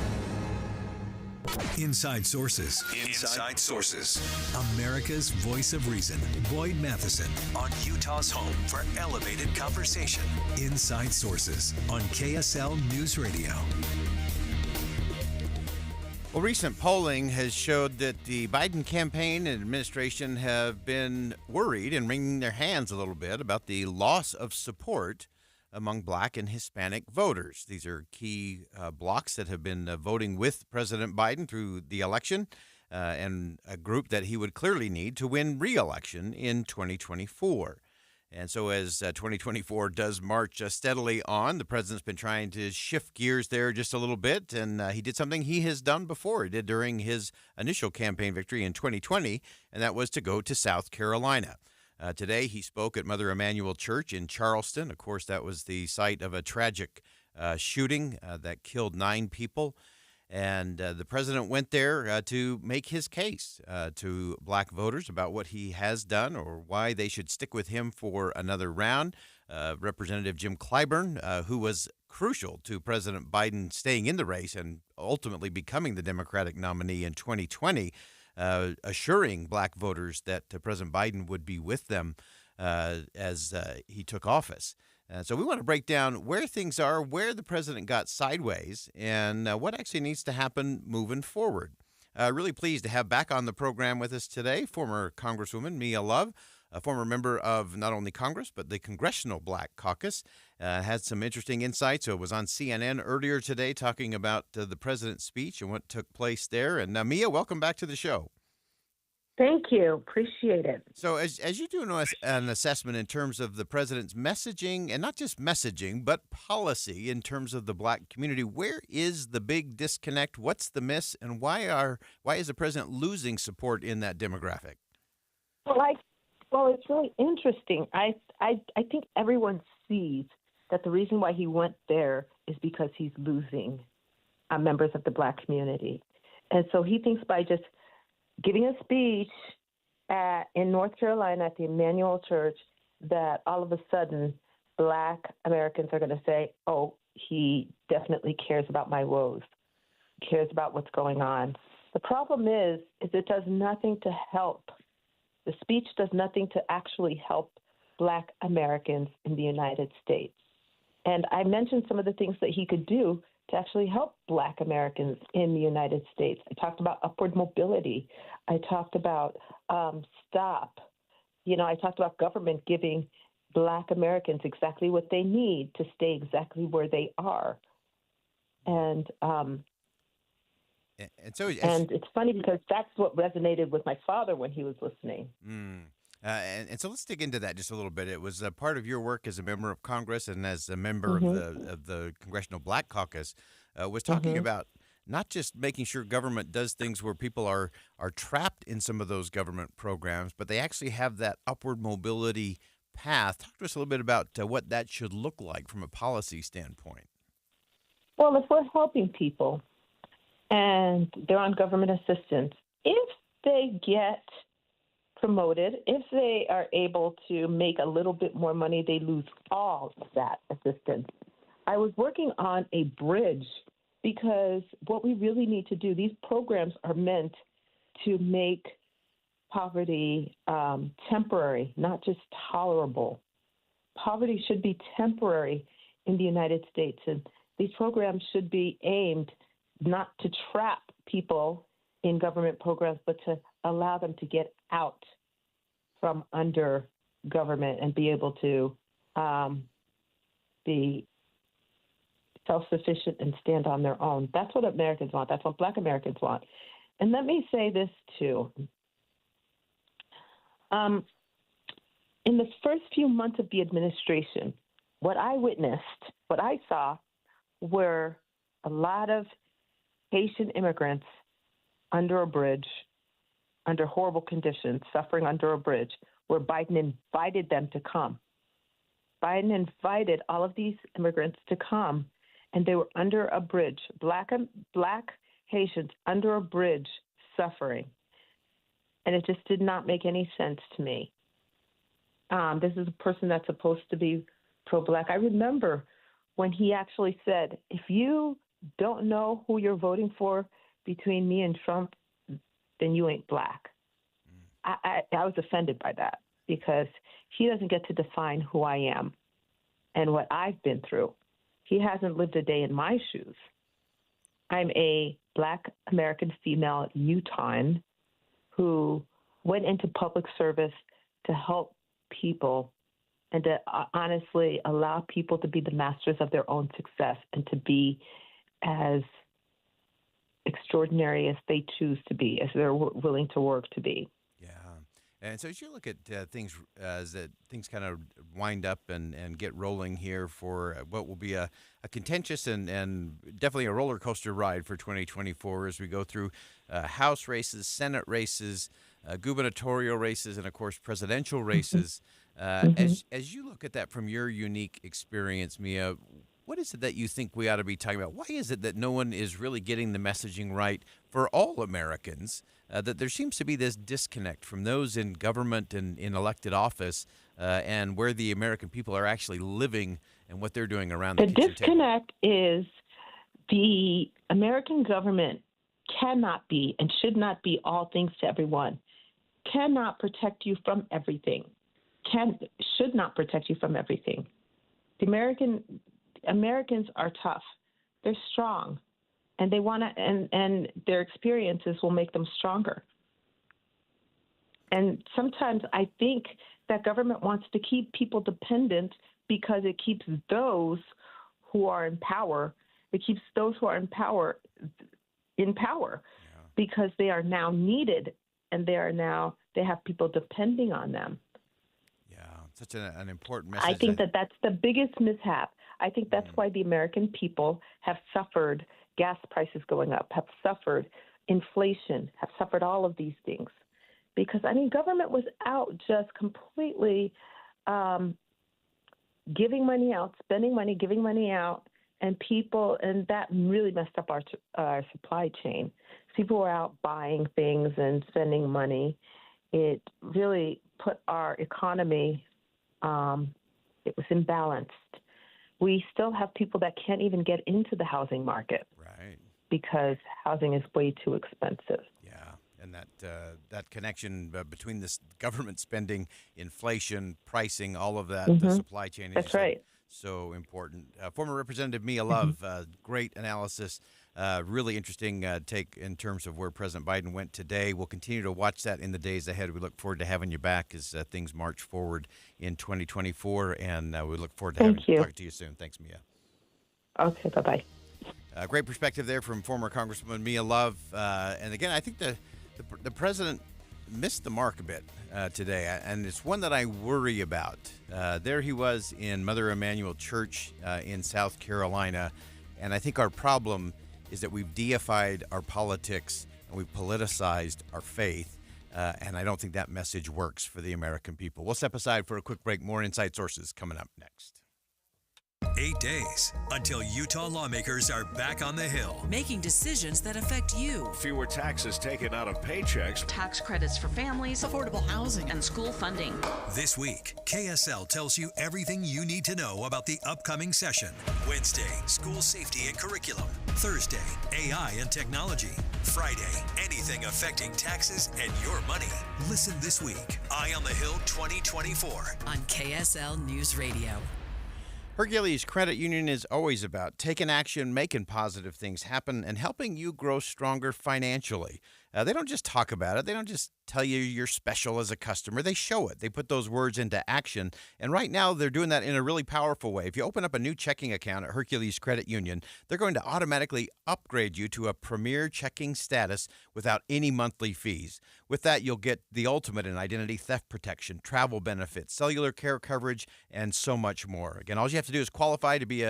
Inside Sources. Inside Sources. America's voice of reason. Boyd Matheson on Utah's home for elevated conversation. Inside Sources on KSL News Radio. Well, recent polling has showed that the Biden campaign and administration have been worried and wringing their hands a little bit about the loss of support among Black and Hispanic voters. These are key blocs that have been voting with President Biden through the election and a group that he would clearly need to win re-election in 2024. And so as 2024 does march steadily on, the president's been trying to shift gears there just a little bit, and he did something he has done before. He did during his initial campaign victory in 2020, and that was to go to South Carolina. Today, he spoke at Mother Emanuel Church in Charleston. Of course, that was the site of a tragic shooting that killed 9 people. And the president went there to make his case to Black voters about what he has done or why they should stick with him for another round. Representative Jim Clyburn, who was crucial to President Biden staying in the race and ultimately becoming the Democratic nominee in 2020, assuring Black voters that President Biden would be with them as he took office. So we want to break down where things are, where the president got sideways, and what actually needs to happen moving forward. Really pleased to have back on the program with us today former Congresswoman Mia Love, a former member of not only Congress but the Congressional Black Caucus. Had some interesting insights. So it was on CNN earlier today talking about the president's speech and what took place there. And Mia, welcome back to the show. Thank you. Appreciate it. So as you do an assessment in terms of the president's messaging, and not just messaging, but policy in terms of the Black community, where is the big disconnect? What's the miss? And why is the president losing support in that demographic? Well, it's really interesting. I think everyone sees that the reason why he went there is because he's losing members of the Black community. And so he thinks by just giving a speech in North Carolina at the Emanuel Church that all of a sudden Black Americans are going to say, oh, he definitely cares about my woes, cares about what's going on. The problem is it does nothing to help. The speech does nothing to actually help Black Americans in the United States. And I mentioned some of the things that he could do to actually help Black Americans in the United States. I talked about upward mobility. I talked about STOP. I talked about government giving Black Americans exactly what they need to stay exactly where they are. And it's funny because that's what resonated with my father when he was listening. And so let's dig into that just a little bit. It was a part of your work as a member of Congress and as a member of the Congressional Black Caucus, was talking about not just making sure government does things where people are trapped in some of those government programs, but they actually have that upward mobility path. Talk to us a little bit about what that should look like from a policy standpoint. Well, if we're helping people and they're on government assistance, if they get promoted, if they are able to make a little bit more money, they lose all of that assistance. I was working on a bridge because what we really need to do, these programs are meant to make poverty temporary, not just tolerable. Poverty should be temporary in the United States, and these programs should be aimed not to trap people in government programs, but to allow them to get out from under government and be able to be self-sufficient and stand on their own. That's what Americans want. That's what Black Americans want. And let me say this, too. In the first few months of the administration, what I witnessed, what I saw, were a lot of Haitian immigrants under a bridge, under horrible conditions, suffering under a bridge, where Biden invited them to come. Biden invited all of these immigrants to come, and they were under a bridge, black Haitians under a bridge suffering. And it just did not make any sense to me. This is a person that's supposed to be pro-Black. I remember when he actually said, if you don't know who you're voting for between me and Trump, then you ain't Black. I was offended by that because he doesn't get to define who I am and what I've been through. He hasn't lived a day in my shoes. I'm a Black American female Utahn who went into public service to help people and to honestly allow people to be the masters of their own success and to be as extraordinary as they choose to be, as they're willing to work to be. Yeah. And so as you look at things as things kind of wind up and get rolling here for what will be a contentious and definitely a roller coaster ride for 2024 as we go through House races, Senate races, gubernatorial races, and, of course, presidential races. As you look at that from your unique experience, Mia, what is it that you think we ought to be talking about? Why is it that no one is really getting the messaging right for all Americans, that there seems to be this disconnect from those in government and in elected office and where the American people are actually living and what they're doing around the kitchen table? The disconnect is the American government cannot be and should not be all things to everyone, cannot protect you from everything, should not protect you from everything. The Americans are tough. They're strong, and they want to, and their experiences will make them stronger. And sometimes I think that government wants to keep people dependent because it keeps those who are in power. It keeps those who are in power because they are now needed, and they have people depending on them. Yeah, such an important message. I think that's the biggest mishap. I think that's why the American people have suffered gas prices going up, have suffered inflation, have suffered all of these things. Because, government was out just completely giving money out, spending money, giving money out, and that really messed up our supply chain. People were out buying things and spending money. It really put our economy, it was imbalanced. We still have people that can't even get into the housing market, right? Because housing is way too expensive. Yeah, and that connection between this government spending, inflation, pricing, all of that, the supply chain is so important. Former Representative Mia Love, great analysis. Really interesting take in terms of where President Biden went today. We'll continue to watch that in the days ahead. We look forward to having you back as things march forward in 2024, and we look forward to talking to you soon. Thanks, Mia. Okay, bye-bye. Great perspective there from former Congresswoman Mia Love. And again, I think the president missed the mark a bit today, and it's one that I worry about. There he was in Mother Emanuel Church in South Carolina, and I think our problem is that we've deified our politics and we've politicized our faith, and I don't think that message works for the American people. We'll step aside for a quick break. More Inside Sources coming up next. 8 days until Utah lawmakers are back on the Hill. Making decisions that affect you. Fewer taxes taken out of paychecks. Tax credits for families, affordable housing, and school funding. This week, KSL tells you everything you need to know about the upcoming session. Wednesday, school safety and curriculum. Thursday, AI and technology. Friday, anything affecting taxes and your money. Listen this week, Eye on the Hill 2024. On KSL News Radio. Hercules Credit Union is always about taking action, making positive things happen, and helping you grow stronger financially. They don't just talk about it. They don't just tell you you're special as a customer. They show it. They put those words into action. And right now, they're doing that in a really powerful way. If you open up a new checking account at Hercules Credit Union, they're going to automatically upgrade you to a premier checking status without any monthly fees. With that, you'll get the ultimate in identity theft protection, travel benefits, cellular care coverage, and so much more. Again, all you have to do is qualify to be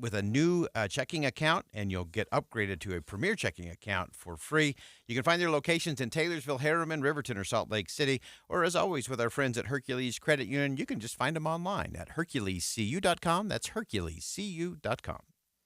with a new checking account, and you'll get upgraded to a premier checking account for free. You can find their locations in Taylorsville, Harriman, Riverton, or Salt Lake City. Or as always, with our friends at Hercules Credit Union, you can just find them online at HerculesCU.com. That's HerculesCU.com.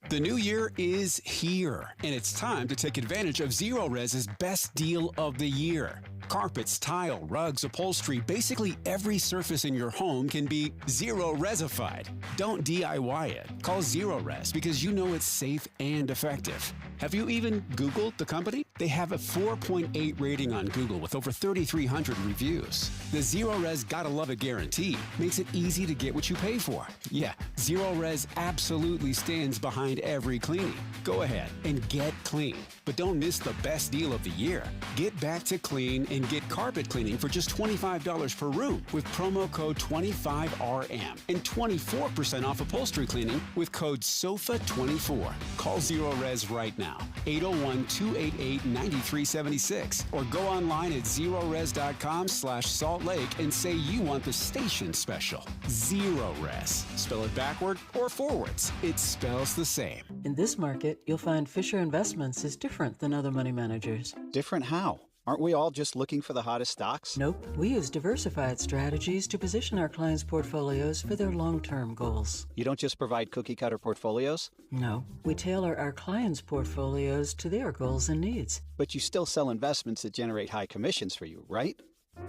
The new year is here, and it's time to take advantage of Zerorez's best deal of the year. Carpets, tile, rugs, upholstery, basically every surface in your home can be Zeroresified. Don't DIY it. Call Zerorez because you know it's safe and effective. Have you even Googled the company? They have a 4.8 rating on Google with over 3,300 reviews. The Zerorez Gotta Love It guarantee makes it easy to get what you pay for. Yeah, Zerorez absolutely stands behind every cleaning. Go ahead and get clean, but don't miss the best deal of the year. Get back to clean and get carpet cleaning for just $25 per room with promo code 25RM and 24% off upholstery cleaning with code SOFA24. Call Zerorez right now, 801-288-9376, or go online at zerorez.com/Salt Lake and say you want the station special. Zerorez. Spell it backward or forwards. It spells the same. In this market, you'll find Fisher Investments is different than other money managers. Different how? Aren't we all just looking for the hottest stocks? Nope. We use diversified strategies to position our clients' portfolios for their long-term goals. You don't just provide cookie-cutter portfolios? No. We tailor our clients' portfolios to their goals and needs. But you still sell investments that generate high commissions for you, right?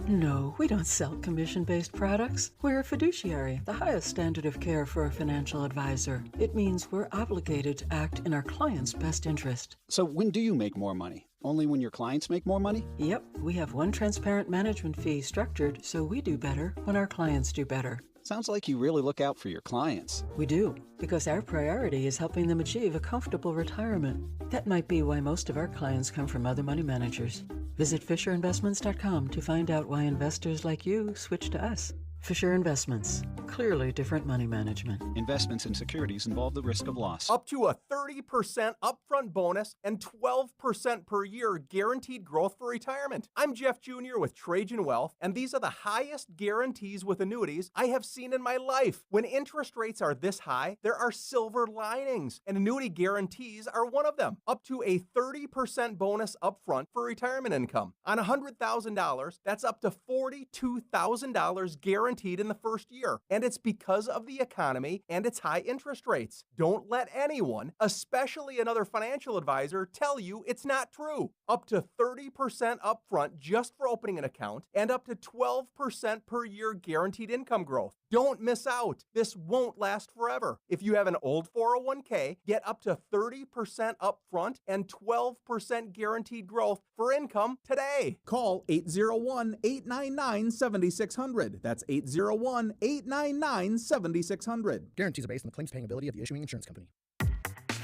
No, we don't sell commission-based products. We're a fiduciary, the highest standard of care for a financial advisor. It means we're obligated to act in our client's best interest. So when do you make more money? Only when your clients make more money? Yep, we have one transparent management fee structured so we do better when our clients do better. Sounds like you really look out for your clients. We do, because our priority is helping them achieve a comfortable retirement. That might be why most of our clients come from other money managers. Visit FisherInvestments.com to find out why investors like you switch to us. Fisher Investments. Clearly different money management. Investments in securities involve the risk of loss. Up to a 30% upfront bonus and 12% per year guaranteed growth for retirement. I'm Jeff Jr. with Trajan Wealth, and these are the highest guarantees with annuities I have seen in my life. When interest rates are this high, there are silver linings, and annuity guarantees are one of them. Up to a 30% bonus upfront for retirement income. On $100,000, that's up to $42,000 guaranteed in the first year. And it's because of the economy and its high interest rates. Don't let anyone, especially another financial advisor, tell you it's not true. Up to 30% upfront just for opening an account and up to 12% per year guaranteed income growth. Don't miss out. This won't last forever. If you have an old 401k, get up to 30% upfront and 12% guaranteed growth for income today. Call 801-899-7600. That's 801-899-7600. Guarantees are based on the claims paying ability of the issuing insurance company.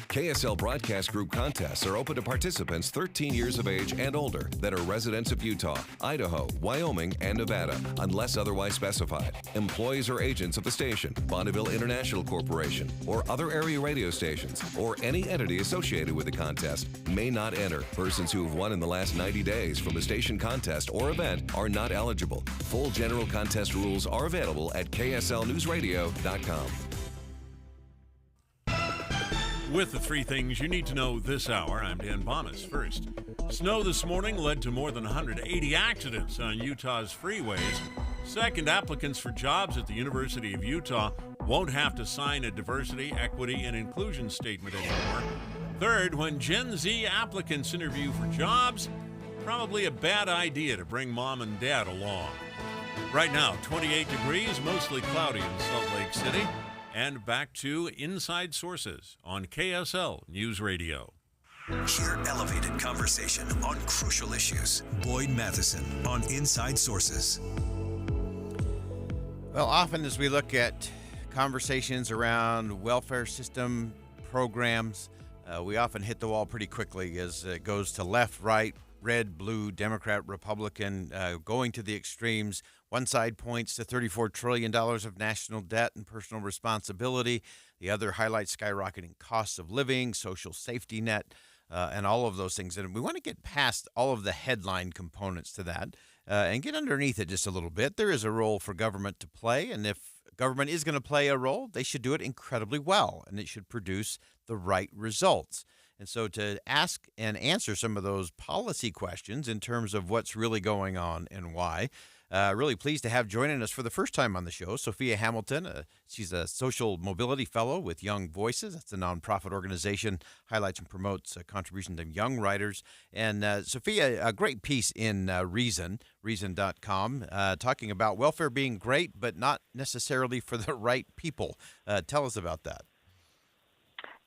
KSL Broadcast Group contests are open to participants 13 years of age and older that are residents of Utah, Idaho, Wyoming, and Nevada, unless otherwise specified. Employees or agents of the station, Bonneville International Corporation, or other area radio stations, or any entity associated with the contest may not enter. Persons who have won in the last 90 days from a station contest or event are not eligible. Full general contest rules are available at kslnewsradio.com. With the three things you need to know this hour, I'm Dan Bonas. First, snow this morning led to more than 180 accidents on Utah's freeways. Second, applicants for jobs at the University of Utah won't have to sign a diversity, equity, and inclusion statement anymore. Third, when Gen Z applicants interview for jobs, probably a bad idea to bring mom and dad along. Right now, 28 degrees, mostly cloudy in Salt Lake City. And back to Inside Sources on KSL News Radio. Hear elevated conversation on crucial issues. Boyd Matheson on Inside Sources. Well, often as we look at conversations around welfare system programs, we often hit the wall pretty quickly as it goes to left, right, red, blue, Democrat, Republican, going to the extremes. One side points to $34 trillion of national debt and personal responsibility. The other highlights skyrocketing costs of living, social safety net, and all of those things. And we want to get past all of the headline components to that and get underneath it just a little bit. There is a role for government to play, and if government is going to play a role, they should do it incredibly well, and it should produce the right results. And so to ask and answer some of those policy questions in terms of what's really going on and why, really pleased to have joining us for the first time on the show, Sophia Hamilton. She's a social mobility fellow with Young Voices. That's a nonprofit organization, highlights and promotes contributions to young writers. And Sophia, a great piece in Reason.com, talking about welfare being great, but not necessarily for the right people. Tell us about that.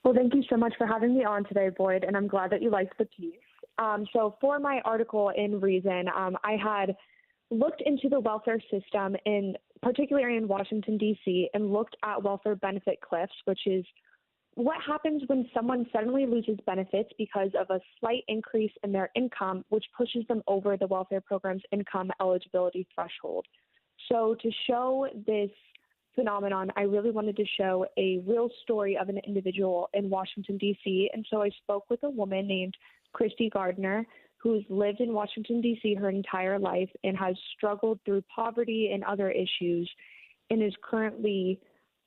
Well, thank you so much for having me on today, Boyd, and I'm glad that you liked the piece. So for my article in Reason, I had looked into the welfare system, particularly in Washington, D.C., and looked at welfare benefit cliffs, which is what happens when someone suddenly loses benefits because of a slight increase in their income, which pushes them over the welfare program's income eligibility threshold. So to show this phenomenon, I really wanted to show a real story of an individual in Washington, D.C. And so I spoke with a woman named Christy Gardner, who's lived in Washington, D.C. her entire life and has struggled through poverty and other issues and is currently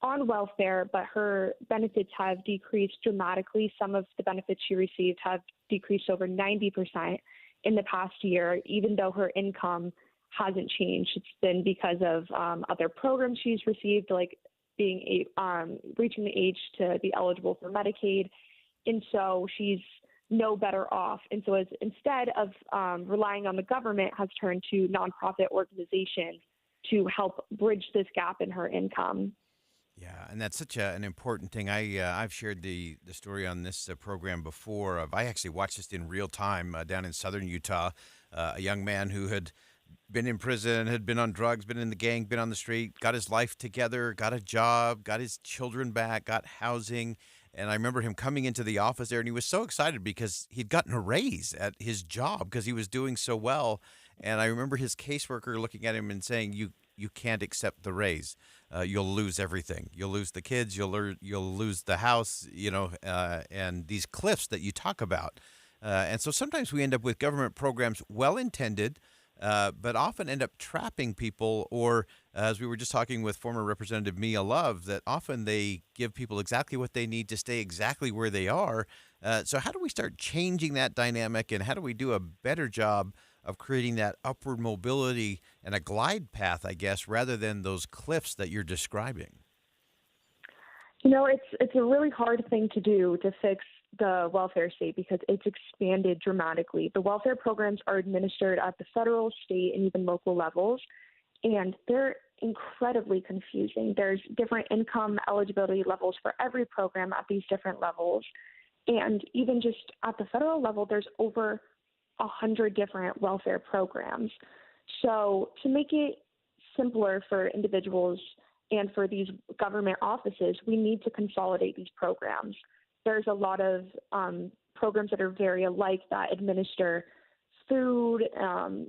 on welfare, but her benefits have decreased dramatically. Some of the benefits she received have decreased over 90% in the past year, even though her income hasn't changed. It's been because of other programs she's received, like being reaching the age to be eligible for Medicaid. And so she's no better off. And so instead of relying on the government, has turned to nonprofit organizations to help bridge this gap in her income. Yeah, and that's such an important thing. I've shared the story on this program before. I actually watched this in real time down in southern Utah. A young man who had been in prison, had been on drugs, been in the gang, been on the street, got his life together, got a job, got his children back, got housing. And I remember him coming into the office there, and he was so excited because he'd gotten a raise at his job because he was doing so well. And I remember his caseworker looking at him and saying, you can't accept the raise. You'll lose everything. You'll lose the kids. You'll lose the house, and these cliffs that you talk about. And so sometimes we end up with government programs well-intended, but often end up trapping people, or as we were just talking with former Representative Mia Love, that often they give people exactly what they need to stay exactly where they are. So how do we start changing that dynamic, and how do we do a better job of creating that upward mobility and a glide path, I guess, rather than those cliffs that you're describing? It's a really hard thing to do, to fix the welfare state, because it's expanded dramatically. The welfare programs are administered at the federal, state, and even local levels, and they're incredibly confusing. There's different income eligibility levels for every program at these different levels. And even just at the federal level, there's over 100 different welfare programs. So to make it simpler for individuals and for these government offices, we need to consolidate these programs. There's a lot of programs that are very alike that administer food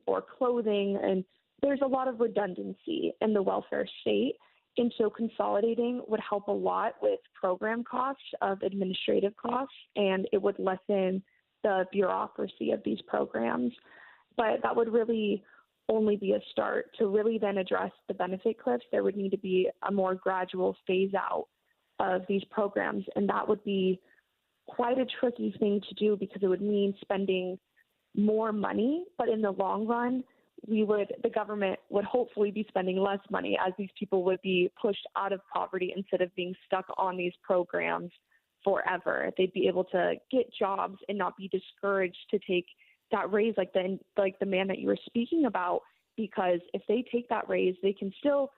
or clothing, and there's a lot of redundancy in the welfare state. And so consolidating would help a lot with program costs, of administrative costs, and it would lessen the bureaucracy of these programs. But that would really only be a start. To really then address the benefit cliffs, there would need to be a more gradual phase out of these programs. And that would be quite a tricky thing to do, because it would mean spending more money, but in the long run, the government would hopefully be spending less money, as these people would be pushed out of poverty instead of being stuck on these programs forever. They'd be able to get jobs and not be discouraged to take that raise, like the man that you were speaking about, because if they take that raise, they can still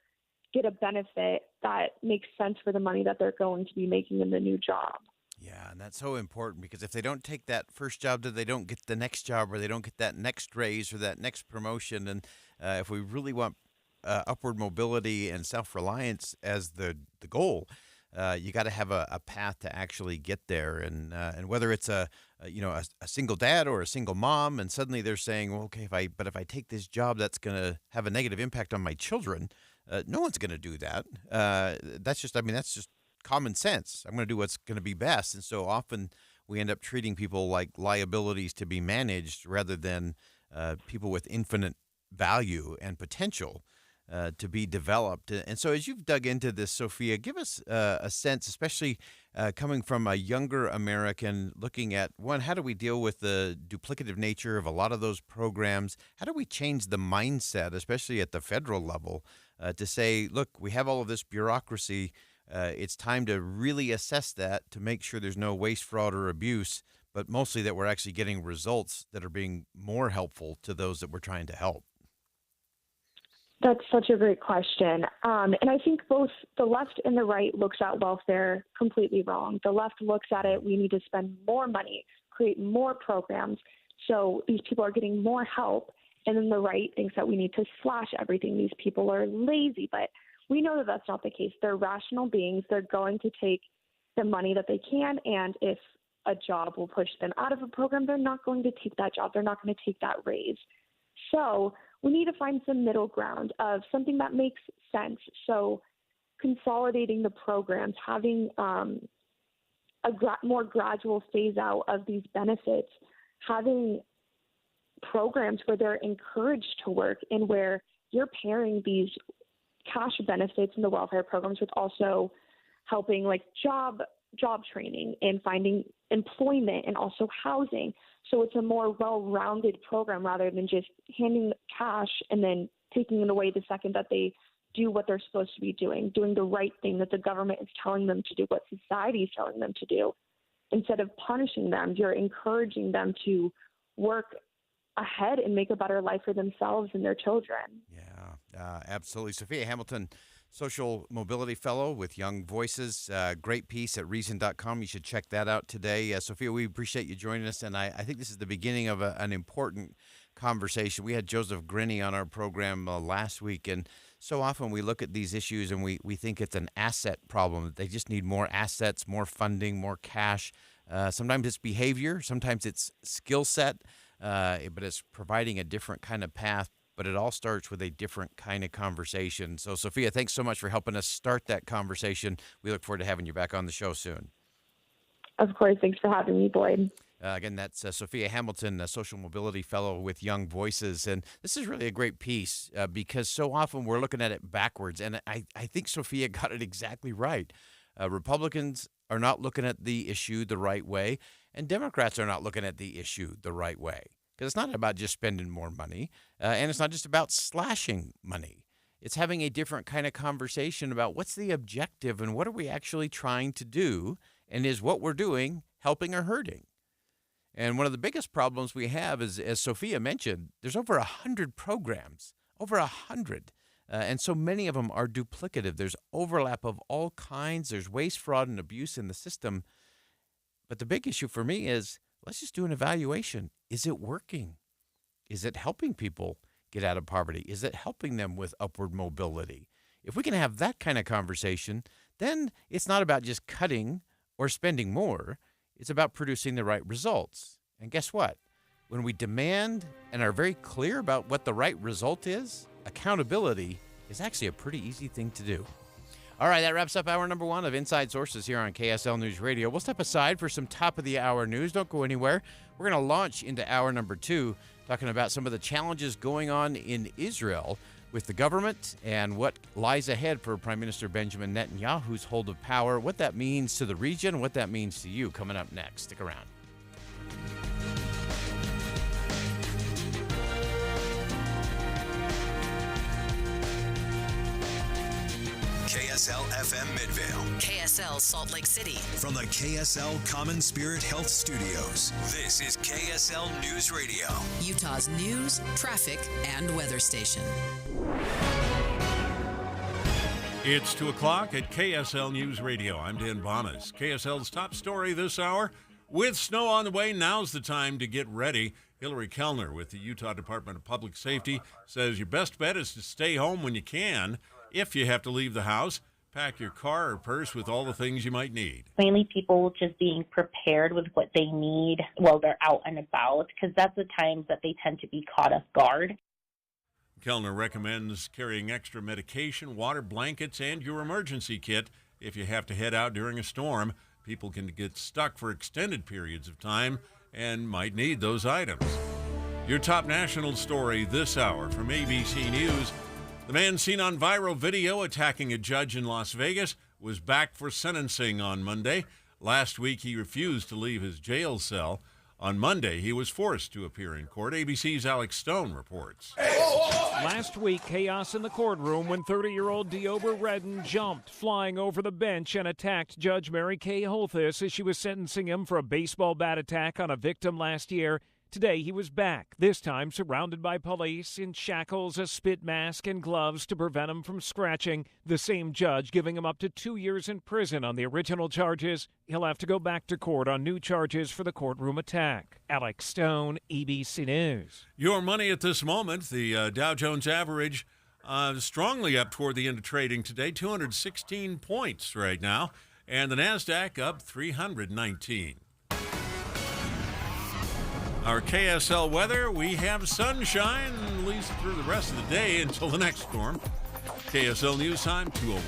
get a benefit that makes sense for the money that they're going to be making in the new job. Yeah, and that's so important, because if they don't take that first job, then they don't get the next job, or they don't get that next raise or that next promotion. And if we really want upward mobility and self-reliance as the goal, you got to have a path to actually get there. And whether it's a single dad or a single mom, and suddenly they're saying, well, okay, if I take this job that's going to have a negative impact on my children, no one's going to do that. That's just common sense. I'm going to do what's going to be best. And so often we end up treating people like liabilities to be managed rather than people with infinite value and potential to be developed. And so as you've dug into this, Sophia, give us a sense, especially coming from a younger American, looking at, one, how do we deal with the duplicative nature of a lot of those programs? How do we change the mindset, especially at the federal level, to say, look, we have all of this bureaucracy. It's time to really assess that to make sure there's no waste, fraud, or abuse, but mostly that we're actually getting results that are being more helpful to those that we're trying to help. That's such a great question. And I think both the left and the right looks at welfare completely wrong. The left looks at it, we need to spend more money, create more programs, so these people are getting more help. And then the right thinks that we need to slash everything. These people are lazy, but we know that that's not the case. They're rational beings. They're going to take the money that they can, and if a job will push them out of a program, they're not going to take that job. They're not going to take that raise. So we need to find some middle ground of something that makes sense. So consolidating the programs, having more gradual phase out of these benefits, having programs where they're encouraged to work and where you're pairing these cash benefits in the welfare programs with also helping like job training and finding employment and also housing. So it's a more well-rounded program rather than just handing cash and then taking it away the second that they do what they're supposed to be doing the right thing that the government is telling them to do, what society is telling them to do. Instead of punishing them, you're encouraging them to work ahead and make a better life for themselves and their children. Yeah, absolutely. Sophia Hamilton, Social Mobility Fellow with Young Voices. Great piece at Reason.com. You should check that out today. Sophia, we appreciate you joining us, and I think this is the beginning of an important conversation. We had Joseph Grinny on our program last week, and so often we look at these issues and we think it's an asset problem, that they just need more assets, more funding, more cash. Sometimes it's behavior, sometimes it's skill set, but it's providing a different kind of path. But it all starts with a different kind of conversation. So, Sophia, thanks so much for helping us start that conversation. We look forward to having you back on the show soon. Of course. Thanks for having me, Boyd. Again, that's Sophia Hamilton, a Social Mobility Fellow with Young Voices. And this is really a great piece because so often we're looking at it backwards. And I think Sophia got it exactly right. Republicans are not looking at the issue the right way, and Democrats are not looking at the issue the right way. Because it's not about just spending more money, and it's not just about slashing money. It's having a different kind of conversation about what's the objective and what are we actually trying to do, and is what we're doing helping or hurting? And one of the biggest problems we have is, as Sophia mentioned, there's over 100 programs, over 100. And so many of them are duplicative. There's overlap of all kinds. There's waste, fraud, and abuse in the system. But the big issue for me is, let's just do an evaluation. Is it working? Is it helping people get out of poverty? Is it helping them with upward mobility? If we can have that kind of conversation, then it's not about just cutting or spending more. It's about producing the right results. And guess what? When we demand and are very clear about what the right result is, accountability is actually a pretty easy thing to do. All right, that wraps up hour number 1 of Inside Sources here on KSL News Radio. We'll step aside for some top-of-the-hour news. Don't go anywhere. We're going to launch into hour number 2, talking about some of the challenges going on in Israel with the government and what lies ahead for Prime Minister Benjamin Netanyahu's hold of power, what that means to the region, what that means to you. Coming up next. Stick around. KSL FM Midvale. KSL Salt Lake City. From the KSL Common Spirit Health Studios, this is KSL News Radio. Utah's news, traffic, and weather station. It's 2 o'clock at KSL News Radio. I'm Dan Bonas. KSL's top story this hour. With snow on the way, now's the time to get ready. Hillary Kellner with the Utah Department of Public Safety says your best bet is to stay home when you can. If you have to leave the house, pack your car or purse with all the things you might need. Mainly people just being prepared with what they need while they're out and about, because that's the times that they tend to be caught off guard. Kellner recommends carrying extra medication, water, blankets, and your emergency kit if you have to head out during a storm. People can get stuck for extended periods of time and might need those items. Your top national story this hour from ABC News. The man seen on viral video attacking a judge in Las Vegas was back for sentencing on Monday. Last week, he refused to leave his jail cell. On Monday, he was forced to appear in court. ABC's Alex Stone reports. Last week, chaos in the courtroom when 30-year-old Deober Redden jumped, flying over the bench and attacked Judge Mary Kay Holthus as she was sentencing him for a baseball bat attack on a victim last year. Today, he was back, this time surrounded by police, in shackles, a spit mask, and gloves to prevent him from scratching. The same judge giving him up to 2 years in prison on the original charges. He'll have to go back to court on new charges for the courtroom attack. Alex Stone, ABC News. Your money at this moment, the Dow Jones average strongly up toward the end of trading today, 216 points right now, and the NASDAQ up 319. Our KSL weather, we have sunshine at least through the rest of the day until the next storm. KSL News Time, 2:01.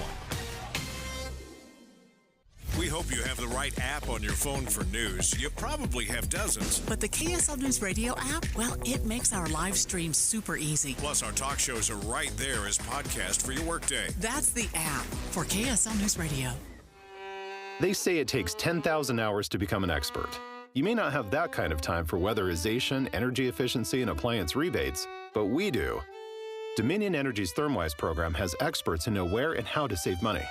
We hope you have the right app on your phone for news. You probably have dozens. But the KSL News Radio app, well, it makes our live stream super easy. Plus, our talk shows are right there as podcast for your workday. That's the app for KSL News Radio. They say it takes 10,000 hours to become an expert. You may not have that kind of time for weatherization, energy efficiency, and appliance rebates, but we do. Dominion Energy's ThermWise program has experts who know where and how to save money.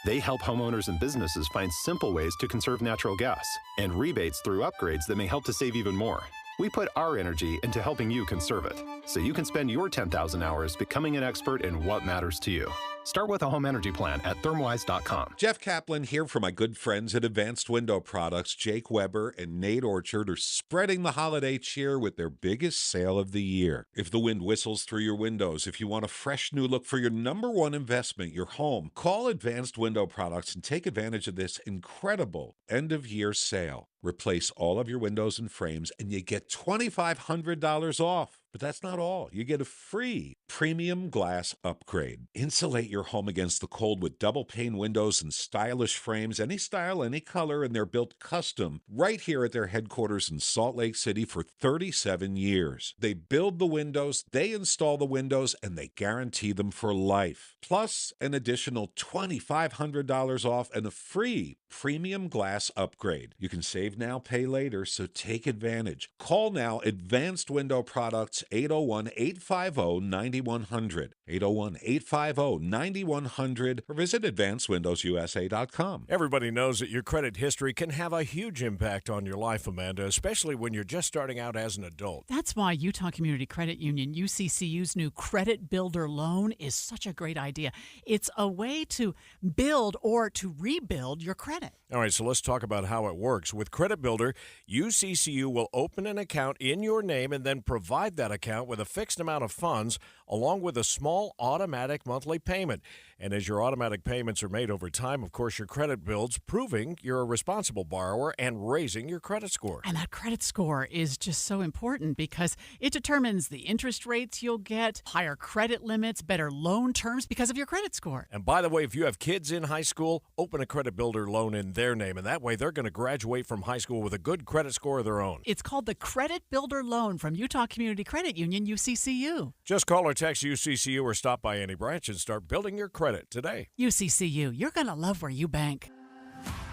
They help homeowners and businesses find simple ways to conserve natural gas and rebates through upgrades that may help to save even more. We put our energy into helping you conserve it, so you can spend your 10,000 hours becoming an expert in what matters to you. Start with a home energy plan at thermwise.com. Jeff Kaplan here for my good friends at Advanced Window Products. Jake Weber and Nate Orchard are spreading the holiday cheer with their biggest sale of the year. If the wind whistles through your windows, if you want a fresh new look for your number one investment, your home, call Advanced Window Products and take advantage of this incredible end-of-year sale. Replace all of your windows and frames, and you get $2,500 off. But that's not all. You get a free premium glass upgrade. Insulate your home against the cold with double pane windows and stylish frames, any style, any color, and they're built custom right here at their headquarters in Salt Lake City for 37 years. They build the windows, they install the windows, and they guarantee them for life. Plus, an additional $2,500 off and a free premium glass upgrade. You can save now, pay later, so take advantage. Call now, Advanced Window Products, 801-850-9100, 801-850-9100, or visit advancedwindowsusa.com. Everybody knows that your credit history can have a huge impact on your life, Amanda, especially when you're just starting out as an adult. That's why Utah Community Credit Union, UCCU's new Credit Builder Loan is such a great idea. It's a way to build or to rebuild your credit. All right, so let's talk about how it works. With Credit Builder, UCCU will open an account in your name and then provide that account with a fixed amount of funds along with a small automatic monthly payment. And as your automatic payments are made over time, of course, your credit builds, proving you're a responsible borrower and raising your credit score. And that credit score is just so important because it determines the interest rates you'll get, higher credit limits, better loan terms because of your credit score. And by the way, if you have kids in high school, open a Credit Builder loan in their name, and that way they're going to graduate from high school with a good credit score of their own. It's called the Credit Builder Loan from Utah Community Credit Union, UCCU. Just call or text UCCU or stop by any branch and start building your credit today. UCCU, you're going to love where you bank.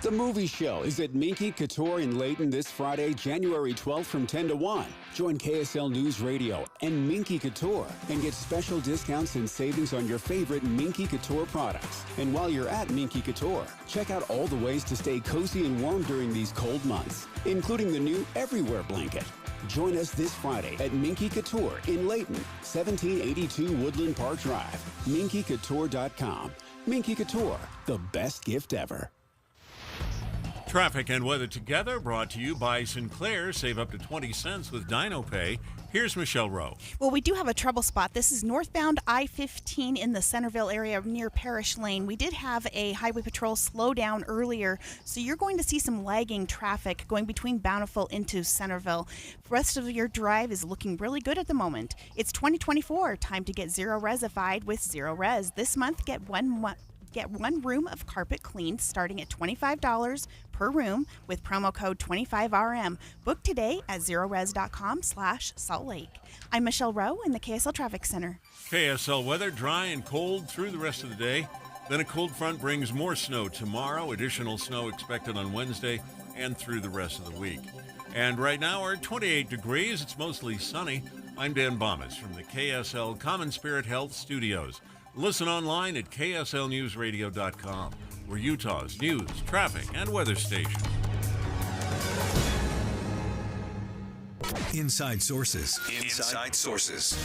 The Movie Show is at Minky Couture in Layton this Friday, January 12th from 10 to 1. Join KSL News Radio and Minky Couture and get special discounts and savings on your favorite Minky Couture products. And while you're at Minky Couture, check out all the ways to stay cozy and warm during these cold months, including the new Everywhere blanket. Join us this Friday at Minky Couture in Layton, 1782 Woodland Park Drive. MinkyCouture.com. Minky Couture, the best gift ever. Traffic and weather together brought to you by Sinclair. Save up to 20 cents with DinoPay. Here's Michelle Rowe. Well, we do have a trouble spot. This is northbound I-15 in the Centerville area near Parish Lane. We did have a highway patrol slow down earlier, so you're going to see some lagging traffic going between Bountiful into Centerville. The rest of your drive is looking really good at the moment. It's 2024. Time to get Zero Resified with Zero Res. This month, get one room of carpet cleaned starting at $25 per room with promo code 25RM. Book today at zerores.com/Salt Lake. I'm Michelle Rowe in the KSL Traffic Center. KSL weather, dry and cold through the rest of the day. Then a cold front brings more snow tomorrow. Additional snow expected on Wednesday and through the rest of the week. And right now we're at 28 degrees. It's mostly sunny. I'm Dan Bomas from the KSL Common Spirit Health Studios. Listen online at kslnewsradio.com. We're Utah's news, traffic, and weather station. Inside Sources. Inside Sources.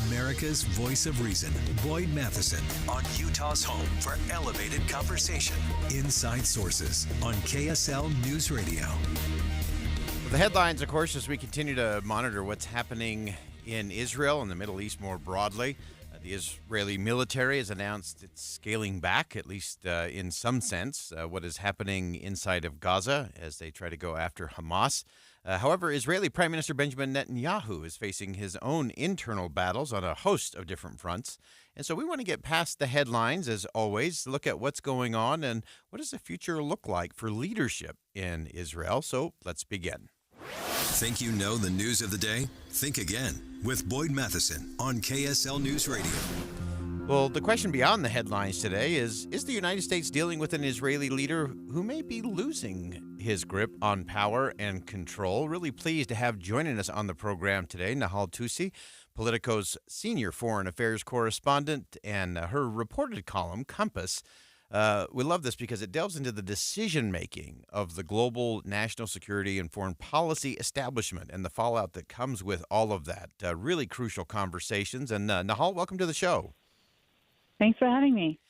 America's voice of reason. Boyd Matheson on Utah's home for elevated conversation. Inside Sources on KSL News Radio. Well, the headlines, of course, as we continue to monitor what's happening in Israel and the Middle East more broadly. The Israeli military has announced it's scaling back, at least in some sense, what is happening inside of Gaza as they try to go after Hamas. However, Israeli Prime Minister Benjamin Netanyahu is facing his own internal battles on a host of different fronts. And so we want to get past the headlines, as always, look at what's going on and what does the future look like for leadership in Israel. So let's begin. Think you know the news of the day? Think again with Boyd Matheson on KSL News Radio. Well, the question beyond the headlines today is the United States dealing with an Israeli leader who may be losing his grip on power and control? Really pleased to have joining us on the program today Nahal Tousi, Politico's senior foreign affairs correspondent, and her reported column, Compass. We love this because it delves into the decision-making of the global national security and foreign policy establishment and the fallout that comes with all of that. Really crucial conversations. And Nahal, welcome to the show. Thanks for having me.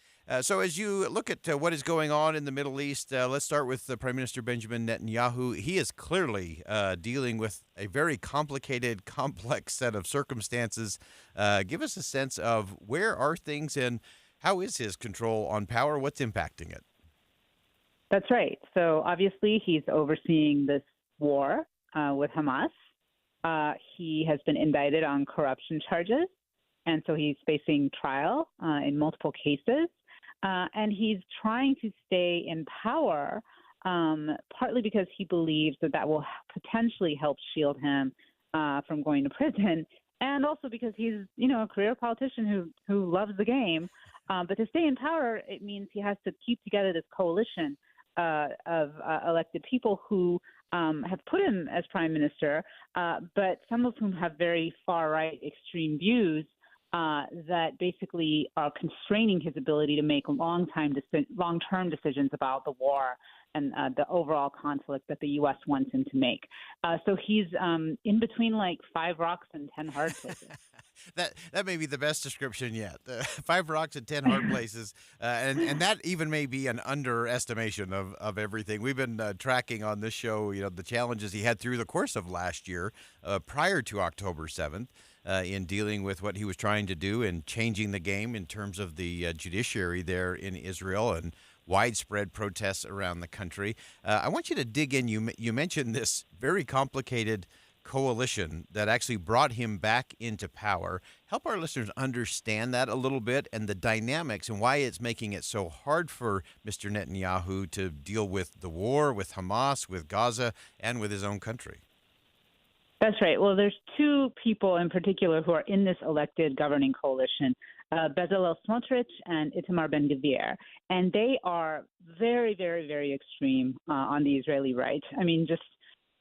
So as you look at what is going on in the Middle East, let's start with Prime Minister Benjamin Netanyahu. He is clearly dealing with a very complicated, complex set of circumstances. Give us a sense of where are things and how is his control on power? What's impacting it? That's right. So obviously he's overseeing this war with Hamas. He has been indicted on corruption charges, and so he's facing trial in multiple cases. And he's trying to stay in power, partly because he believes that will potentially help shield him from going to prison, and also because he's, a career politician who loves the game. But to stay in power, it means he has to keep together this coalition of elected people who have put him as prime minister, but some of whom have very far-right extreme views that basically are constraining his ability to make long-term decisions about the war and the overall conflict that the U.S. wants him to make. So he's in between like 5 rocks and 10 hard places. That may be the best description yet. 5 rocks and 10 hard places, and that even may be an underestimation of everything. We've been tracking on this show, the challenges he had through the course of last year, prior to October 7th, in dealing with what he was trying to do and changing the game in terms of the judiciary there in Israel and widespread protests around the country. I want you to dig in. You mentioned this very complicated coalition that actually brought him back into power. Help our listeners understand that a little bit and the dynamics and why it's making it so hard for Mr. Netanyahu to deal with the war, with Hamas, with Gaza, and with his own country. That's right. Well, there's 2 people in particular who are in this elected governing coalition, Bezalel Smotrich and Itamar Ben-Gvir, and they are very, very, very extreme on the Israeli right. I mean, just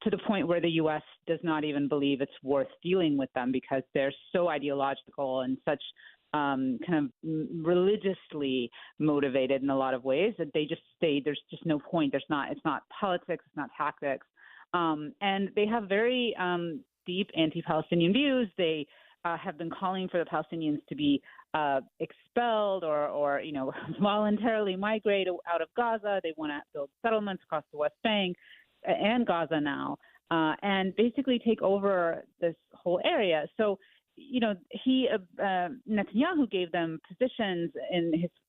to the point where the U.S. does not even believe it's worth dealing with them because they're so ideological and such kind of religiously motivated in a lot of ways that they just say there's just no point. It's not politics, it's not tactics. And they have very deep anti-Palestinian views. They have been calling for the Palestinians to be expelled or voluntarily migrate out of Gaza. They want to build settlements across the West Bank and Gaza now, and basically take over this whole area. So, Netanyahu gave them positions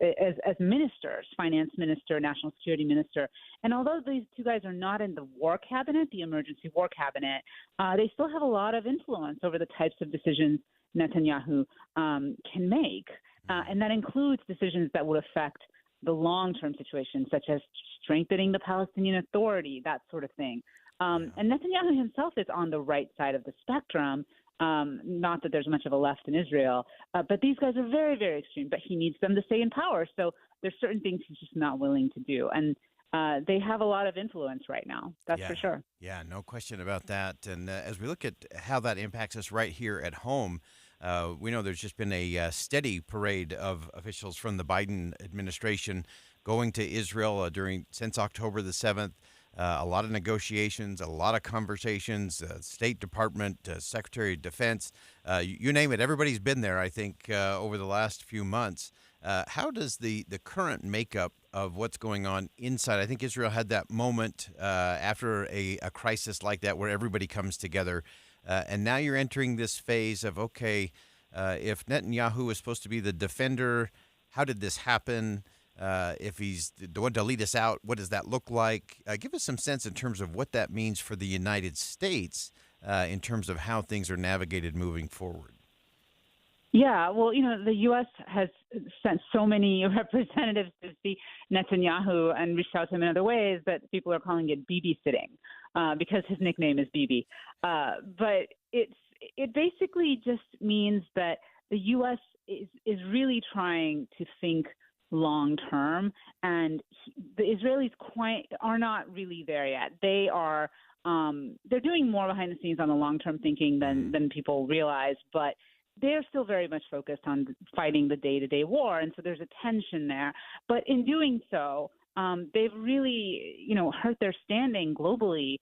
as ministers, finance minister, national security minister. And although these two guys are not in the war cabinet, the emergency war cabinet, they still have a lot of influence over the types of decisions Netanyahu can make. And that includes decisions that would affect the long-term situation, such as strengthening the Palestinian Authority, that sort of thing. And Netanyahu himself is on the right side of the spectrum. Not that there's much of a left in Israel, but these guys are very, very extreme, but he needs them to stay in power. So there's certain things he's just not willing to do. And they have a lot of influence right now. That's for sure. Yeah, no question about that. And as we look at how that impacts us right here at home, we know there's just been a steady parade of officials from the Biden administration going to Israel since October the 7th. A lot of negotiations, a lot of conversations, State Department, Secretary of Defense, you name it. Everybody's been there, I think, over the last few months. How does the current makeup of what's going on inside? I think Israel had that moment after a crisis like that where everybody comes together. And now you're entering this phase of, okay, if Netanyahu is supposed to be the defender, how did this happen? If he's the one to lead us out, what does that look like? Give us some sense in terms of what that means for the United States in terms of how things are navigated moving forward. Yeah, well, the U.S. has sent so many representatives to see Netanyahu and reached out to him in other ways that people are calling it Bibi sitting because his nickname is Bibi. But it basically just means that the U.S. is really trying to think long term, and the Israelis are not really there yet. They are they're doing more behind the scenes on the long term thinking than people realize, but they're still very much focused on fighting the day-to-day war, and so there's a tension there. But in doing so, they've really hurt their standing globally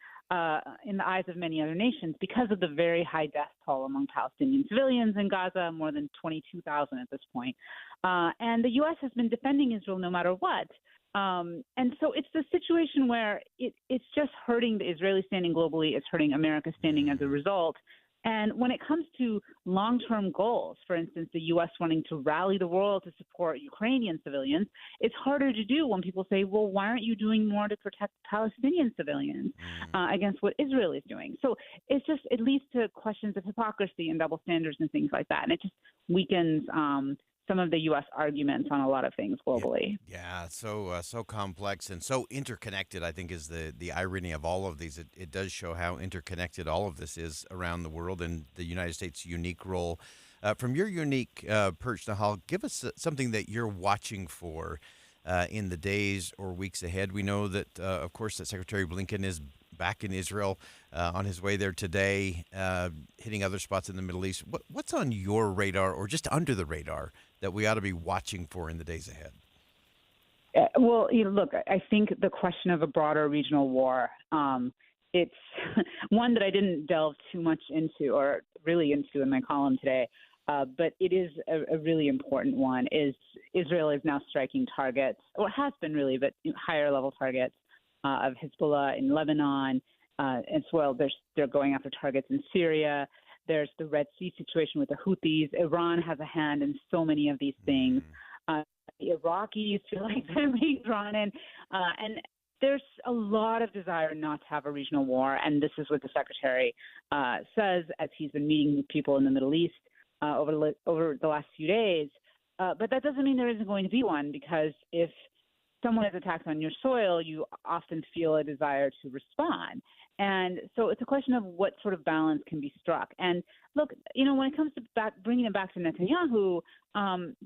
in the eyes of many other nations because of the very high death toll among Palestinian civilians in Gaza, more than 22,000 at this point. And the U.S. has been defending Israel no matter what. And so it's the situation where it's just hurting the Israeli standing globally. It's hurting America's standing as a result. And when it comes to long-term goals, for instance, the U.S. wanting to rally the world to support Ukrainian civilians, it's harder to do when people say, well, why aren't you doing more to protect Palestinian civilians against what Israel is doing? So it leads to questions of hypocrisy and double standards and things like that. And it just weakens some of the U.S. arguments on a lot of things globally. Yeah, so complex and so interconnected, I think, is the irony of all of these. It does show how interconnected all of this is around the world and the United States' unique role. From your unique perch, Nahal, give us something that you're watching for in the days or weeks ahead. We know that, of course, that Secretary Blinken is back in Israel on his way there today, hitting other spots in the Middle East. What's on your radar or just under the radar that we ought to be watching for in the days ahead? Well, look, I think the question of a broader regional war, it's one that I didn't delve too much into or really into in my column today, but it is a really important one. Israel is now striking targets, or has been really, but higher level targets of Hezbollah in Lebanon, as well. They're going after targets in Syria. There's the Red Sea situation with the Houthis. Iran has a hand in so many of these things. The Iraqis feel like they're being drawn in. And there's a lot of desire not to have a regional war. And this is what the Secretary says as he's been meeting with people in the Middle East over the last few days. But that doesn't mean there isn't going to be one, because if someone is attacked on your soil, you often feel a desire to respond. And so it's a question of what sort of balance can be struck. And look, when it comes to bringing it back to Netanyahu,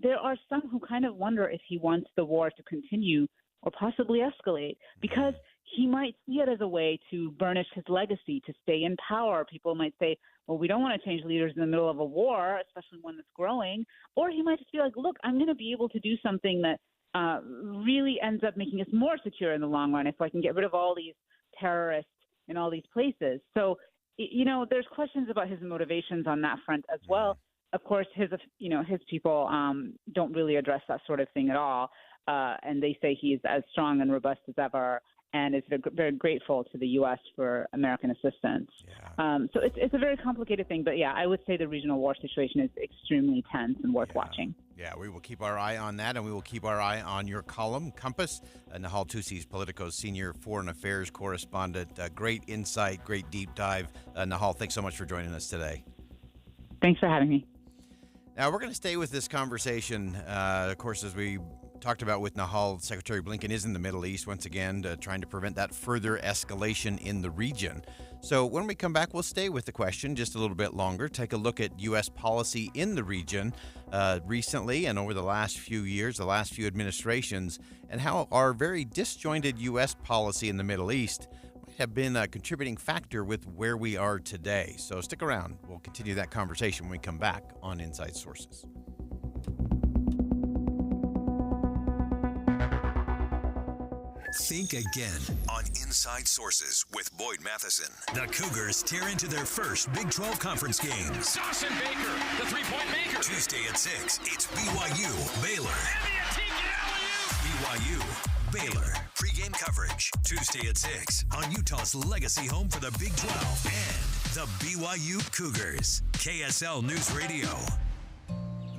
there are some who kind of wonder if he wants the war to continue or possibly escalate, because he might see it as a way to burnish his legacy, to stay in power. People might say, well, we don't want to change leaders in the middle of a war, especially one that's growing. Or he might just be like, look, I'm going to be able to do something that really ends up making us more secure in the long run if I can get rid of all these terrorists in all these places. So, there's questions about his motivations on that front as well. of course, his people don't really address that sort of thing at all, and they say he's as strong and robust as ever, and is very grateful to the U.S. for American assistance. So it's a very complicated thing, but yeah, I would say the regional war situation is extremely tense and worth watching. Yeah, we will keep our eye on that, and we will keep our eye on your column, Compass. Nahal Tusi is Politico's senior foreign affairs correspondent. Great insight, great deep dive. Nahal, thanks so much for joining us today. Thanks for having me. Now, we're going to stay with this conversation. Of course, as we talked about with Nahal, Secretary Blinken is in the Middle East once again, trying to prevent that further escalation in the region. So when we come back, we'll stay with the question just a little bit longer, take a look at U.S. policy in the region recently and over the last few years, the last few administrations, and how our very disjointed U.S. policy in the Middle East might have been a contributing factor with where we are today. So stick around. We'll continue that conversation when we come back on Inside Sources. Think again on Inside Sources with Boyd Matheson. The Cougars tear into their first Big 12 conference games. Dawson Baker, the three-point maker. Tuesday at 6, it's BYU, Baylor. BYU, Baylor. Pre-game coverage. Tuesday at 6 on Utah's legacy home for the Big 12 and the BYU Cougars. KSL News Radio.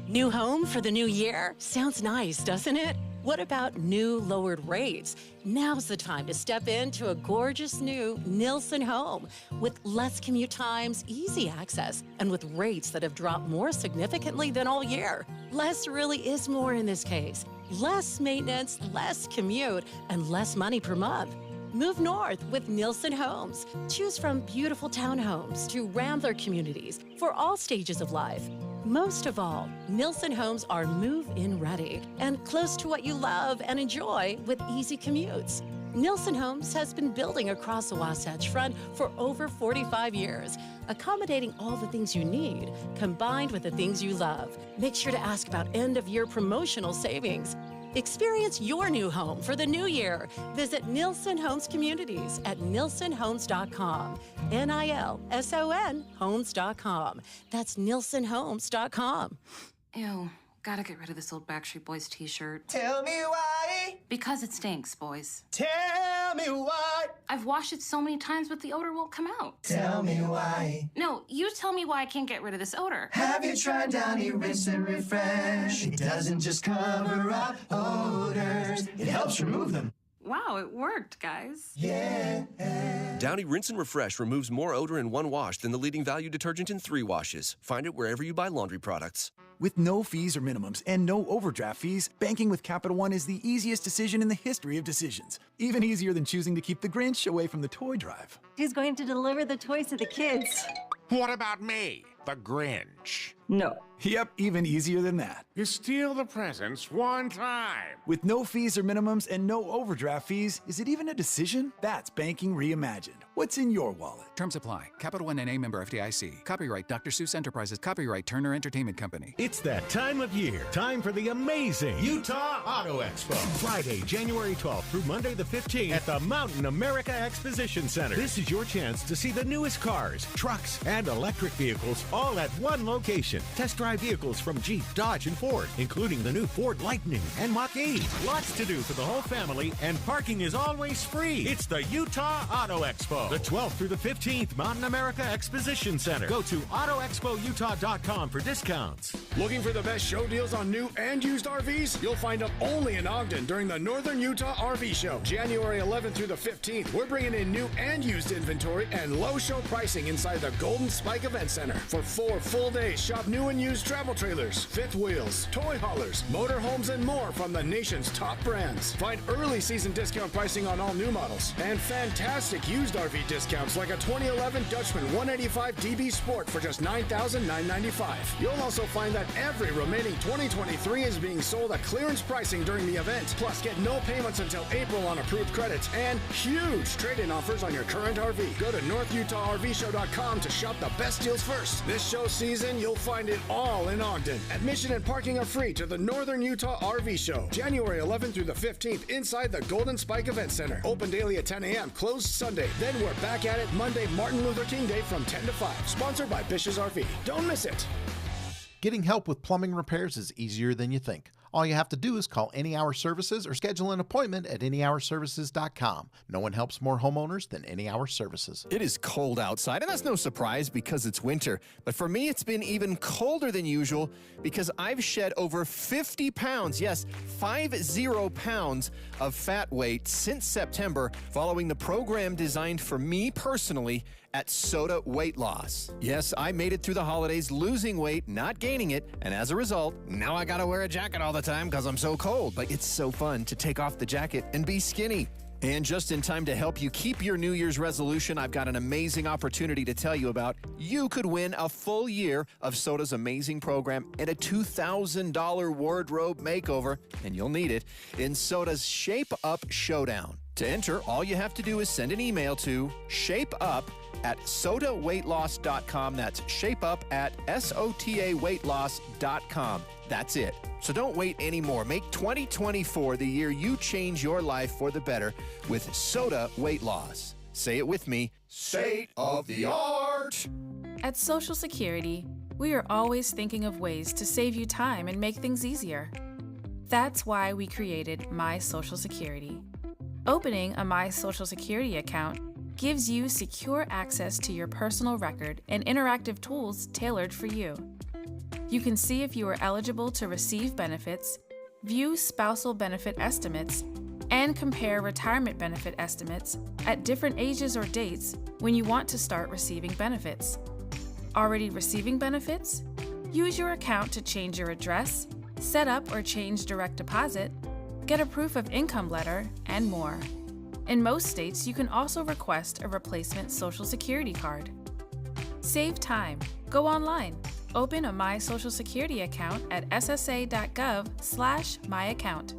New home for the new year? Sounds nice, doesn't it? What about new lowered rates? Now's the time to step into a gorgeous new Nilsson home with less commute times, easy access, and with rates that have dropped more significantly than all year. Less really is more in this case. Less maintenance, less commute, and less money per month. Move north with Nilsson Homes. Choose from beautiful townhomes to Rambler communities for all stages of life. Most of all, Nilsson Homes are move-in ready and close to what you love and enjoy with easy commutes. Nilsson Homes has been building across the Wasatch Front for over 45 years, accommodating all the things you need, combined with the things you love. Make sure to ask about end-of-year promotional savings. Experience your new home for the new year. Visit Nilsson Homes Communities at nilssonhomes.com. NILSON homes.com. That's nilssonhomes.com. Ew, gotta get rid of this old Backstreet Boys t-shirt. Tell me why. Because it stinks, boys. Tell me why. I've washed it so many times, but the odor won't come out. Tell me why. No, you tell me why I can't get rid of this odor. Have you tried Downy Rinse and Refresh? It doesn't just cover up odors, it helps remove them. Wow, it worked, guys. Yeah. Downy Rinse and Refresh removes more odor in one wash than the leading value detergent in 3 washes. Find it wherever you buy laundry products. With no fees or minimums and no overdraft fees, banking with Capital One is the easiest decision in the history of decisions. Even easier than choosing to keep the Grinch away from the toy drive. Who's going to deliver the toys to the kids? What about me, the Grinch? No. Yep, even easier than that. You steal the presents one time. With no fees or minimums and no overdraft fees, is it even a decision? That's banking reimagined. What's in your wallet? Terms apply. Capital One NA, member FDIC. Copyright Dr. Seuss Enterprises. Copyright Turner Entertainment Company. It's that time of year. Time for the amazing Utah Auto Expo. Friday, January 12th through Monday the 15th at the Mountain America Exposition Center. This is your chance to see the newest cars, trucks, and electric vehicles all at one location. Test drive vehicles from Jeep, Dodge, and Ford, including the new Ford Lightning and Mach-E. Lots to do for the whole family, and parking is always free. It's the Utah Auto Expo. The 12th through the 15th, Mountain America Exposition Center. Go to AutoExpoUtah.com for discounts. Looking for the best show deals on new and used RVs? You'll find them only in Ogden during the Northern Utah RV Show. January 11th through the 15th, we're bringing in new and used inventory and low show pricing inside the Golden Spike Event Center. For 4 full days, shop new and used travel trailers, fifth wheels, toy haulers, motorhomes, and more from the nation's top brands. Find early season discount pricing on all new models and fantastic used RV discounts like a 2011 Dutchman 185 DB Sport for just $9,995. You'll also find that every remaining 2023 is being sold at clearance pricing during the event. Plus, get no payments until April on approved credits and huge trade-in offers on your current RV. Go to NorthUtahRVShow.com to shop the best deals first. This show season, you'll find it all in Ogden. Admission and parking are free to the Northern Utah RV Show. January 11th through the 15th inside the Golden Spike Event Center. Open daily at 10 a.m., closed Sunday. Then we're back at it Monday, Martin Luther King Day from 10 to 5. Sponsored by Bish's RV. Don't miss it. Getting help with plumbing repairs is easier than you think. All you have to do is call Any Hour Services or schedule an appointment at anyhourservices.com. No one helps more homeowners than Any Hour Services. It is cold outside, and that's no surprise because it's winter. But for me, it's been even colder than usual because I've shed over 50 pounds, yes, 50 pounds of fat weight since September following the program designed for me personally at Soda Weight Loss. Yes, I made it through the holidays losing weight, not gaining it, and as a result, now I gotta wear a jacket all the time because I'm so cold. But it's so fun to take off the jacket and be skinny. And just in time to help you keep your New Year's resolution, I've got an amazing opportunity to tell you about. You could win a full year of Soda's amazing program and a $2,000 wardrobe makeover, and you'll need it, in Soda's Shape Up Showdown. To enter, all you have to do is send an email to shapeup@sodaweightloss.com. That's shapeup@sotaweightloss.com. That's it. So don't wait anymore. Make 2024 the year you change your life for the better with Soda Weight Loss. Say it with me. State of the art. At Social Security, we are always thinking of ways to save you time and make things easier. That's why we created My Social Security. Opening a My Social Security account gives you secure access to your personal record and interactive tools tailored for you. You can see if you are eligible to receive benefits, view spousal benefit estimates, and compare retirement benefit estimates at different ages or dates when you want to start receiving benefits. Already receiving benefits? Use your account to change your address, set up or change direct deposit, get a proof of income letter, and more. In most states, you can also request a replacement Social Security card. Save time. Go online. Open a My Social Security account at ssa.gov/myaccount.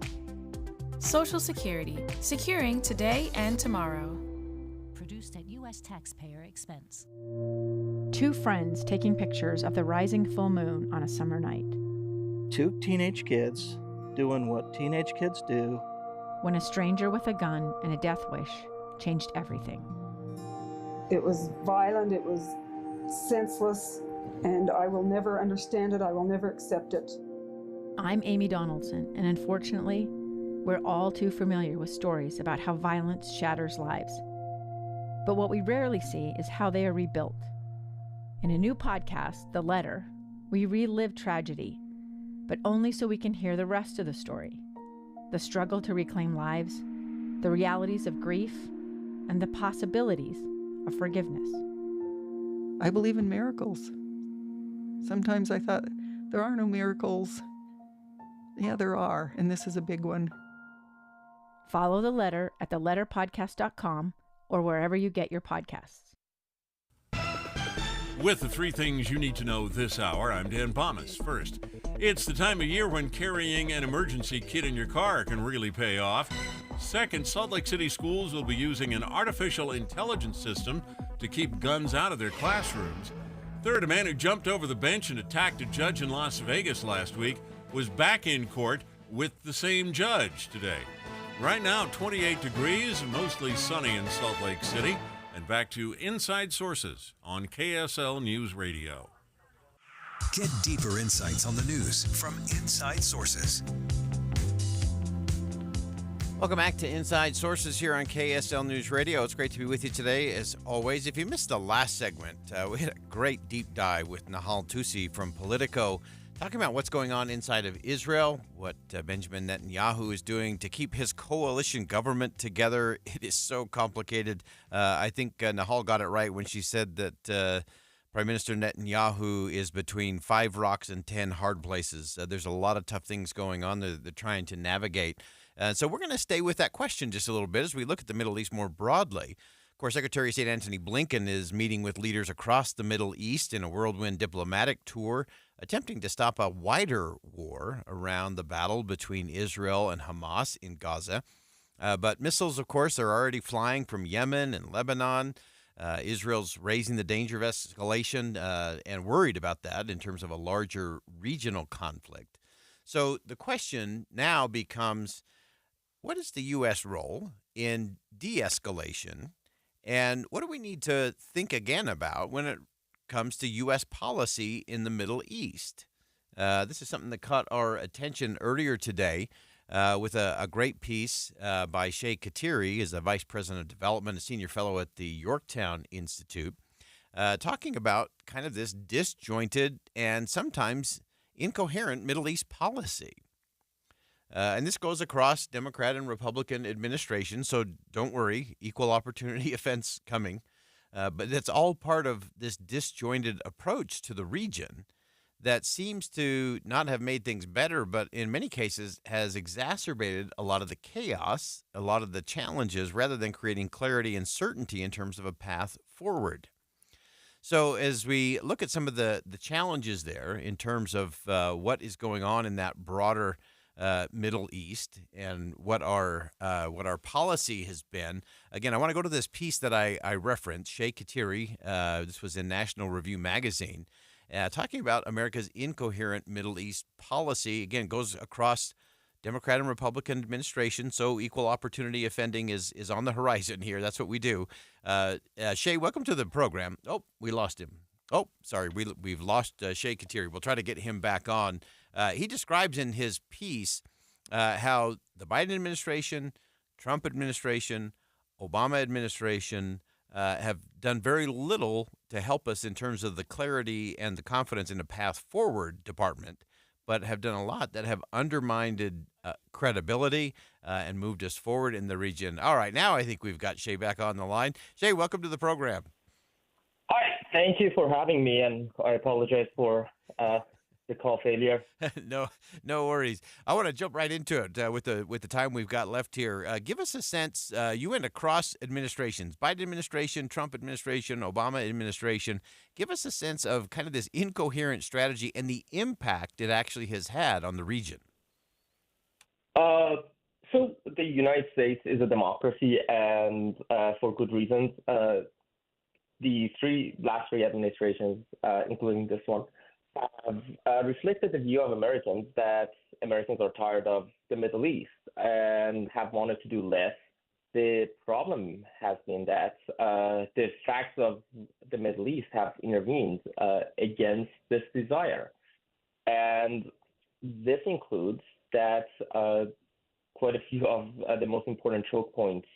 Social Security, securing today and tomorrow. Produced at U.S. taxpayer expense. Two friends taking pictures of the rising full moon on a summer night. Two teenage kids doing what teenage kids do. When a stranger with a gun and a death wish changed everything. It was violent, it was senseless, and I will never understand it, I will never accept it. I'm Amy Donaldson, and unfortunately, we're all too familiar with stories about how violence shatters lives. But what we rarely see is how they are rebuilt. In a new podcast, The Letter, we relive tragedy, but only so we can hear the rest of the story. The struggle to reclaim lives, the realities of grief, and the possibilities of forgiveness. I believe in miracles. Sometimes I thought, there are no miracles. Yeah, there are, and this is a big one. Follow The Letter at theletterpodcast.com or wherever you get your podcasts. With the three things you need to know this hour, I'm Dan Thomas. First, it's the time of year when carrying an emergency kit in your car can really pay off. Second, Salt Lake City schools will be using an artificial intelligence system to keep guns out of their classrooms. Third, a man who jumped over the bench and attacked a judge in Las Vegas last week was back in court with the same judge today. Right now, 28 degrees, mostly sunny in Salt Lake City. And back to Inside Sources on KSL News Radio. Get deeper insights on the news from Inside Sources. Welcome back to Inside Sources here on KSL News Radio. It's great to be with you today, as always. If you missed the last segment, we had a great deep dive with Nahal Tusi from Politico, talking about what's going on inside of Israel, what Benjamin Netanyahu is doing to keep his coalition government together. It is so complicated. I think Nahal got it right when she said that Prime Minister Netanyahu is between 5 rocks and 10 hard places. There's a lot of tough things going on that they're trying to navigate. So we're going to stay with that question just a little bit as we look at the Middle East more broadly. Of course, Secretary of State Antony Blinken is meeting with leaders across the Middle East in a whirlwind diplomatic tour, attempting to stop a wider war around the battle between Israel and Hamas in Gaza. But missiles, of course, are already flying from Yemen and Lebanon. Israel's raising the danger of escalation and worried about that in terms of a larger regional conflict. So the question now becomes, what is the U.S. role in de-escalation? And what do we need to think again about when it comes to U.S. policy in the Middle East? This is something that caught our attention earlier today with a great piece by Shay Kateri, is the Vice President of Development, a Senior Fellow at the Yorktown Institute, talking about kind of this disjointed and sometimes incoherent Middle East policy. And this goes across Democrat and Republican administrations, so don't worry, equal opportunity offense coming. But it's all part of this disjointed approach to the region that seems to not have made things better, but in many cases has exacerbated a lot of the chaos, a lot of the challenges, rather than creating clarity and certainty in terms of a path forward. So as we look at some of the challenges there in terms of what is going on in that broader Middle East and what our policy has been. Again, I want to go to this piece that I referenced, Shay Kateri. This was in National Review magazine, talking about America's incoherent Middle East policy. Again, goes across Democrat and Republican administration, so equal opportunity offending is on the horizon here. That's what we do. Shay, welcome to the program. Oh, we lost him. Oh, sorry, we've lost Shay Kateri. We'll try to get him back on. He describes in his piece how the Biden administration, Trump administration, Obama administration have done very little to help us in terms of the clarity and the confidence in the path forward department, but have done a lot that have undermined credibility and moved us forward in the region. All right, now I think we've got Shay back on the line. Shay, welcome to the program. Hi, thank you for having me, and I apologize for the call failure. No worries. I want to jump right into it with the time we've got left here. Give us a sense. You went across administrations: Biden administration, Trump administration, Obama administration. Give us a sense of kind of this incoherent strategy and the impact it actually has had on the region. So the United States is a democracy, and for good reasons. The last three administrations, including this one, have reflected the view of Americans that Americans are tired of the Middle East and have wanted to do less. The problem has been that the facts of the Middle East have intervened against this desire. And this includes that quite a few of the most important choke points,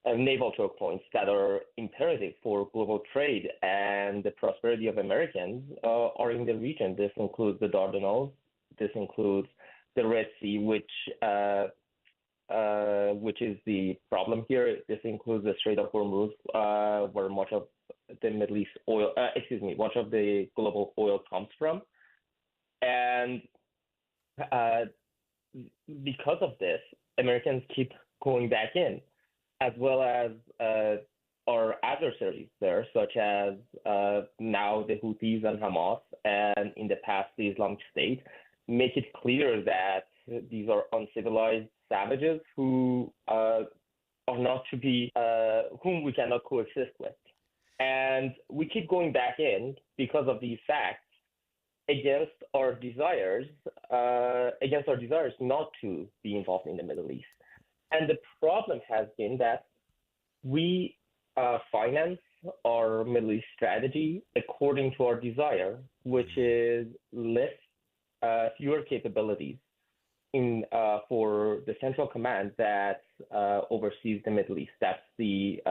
naval choke points that are imperative for global trade and the prosperity of Americans are in the region. This includes the Dardanelles. This includes the Red Sea, which is the problem here. This includes the Strait of Hormuz, where much of the Middle East oil, much of the global oil comes from. And because of this, Americans keep going back in, as well as our adversaries there, such as now the Houthis and Hamas, and in the past the Islamic State, make it clear that these are uncivilized savages who are not to be, whom we cannot coexist with. And we keep going back in because of these facts against our desires not to be involved in the Middle East. And the problem has been that we finance our Middle East strategy according to our desire, which is fewer capabilities for the Central Command that oversees the Middle East. That's the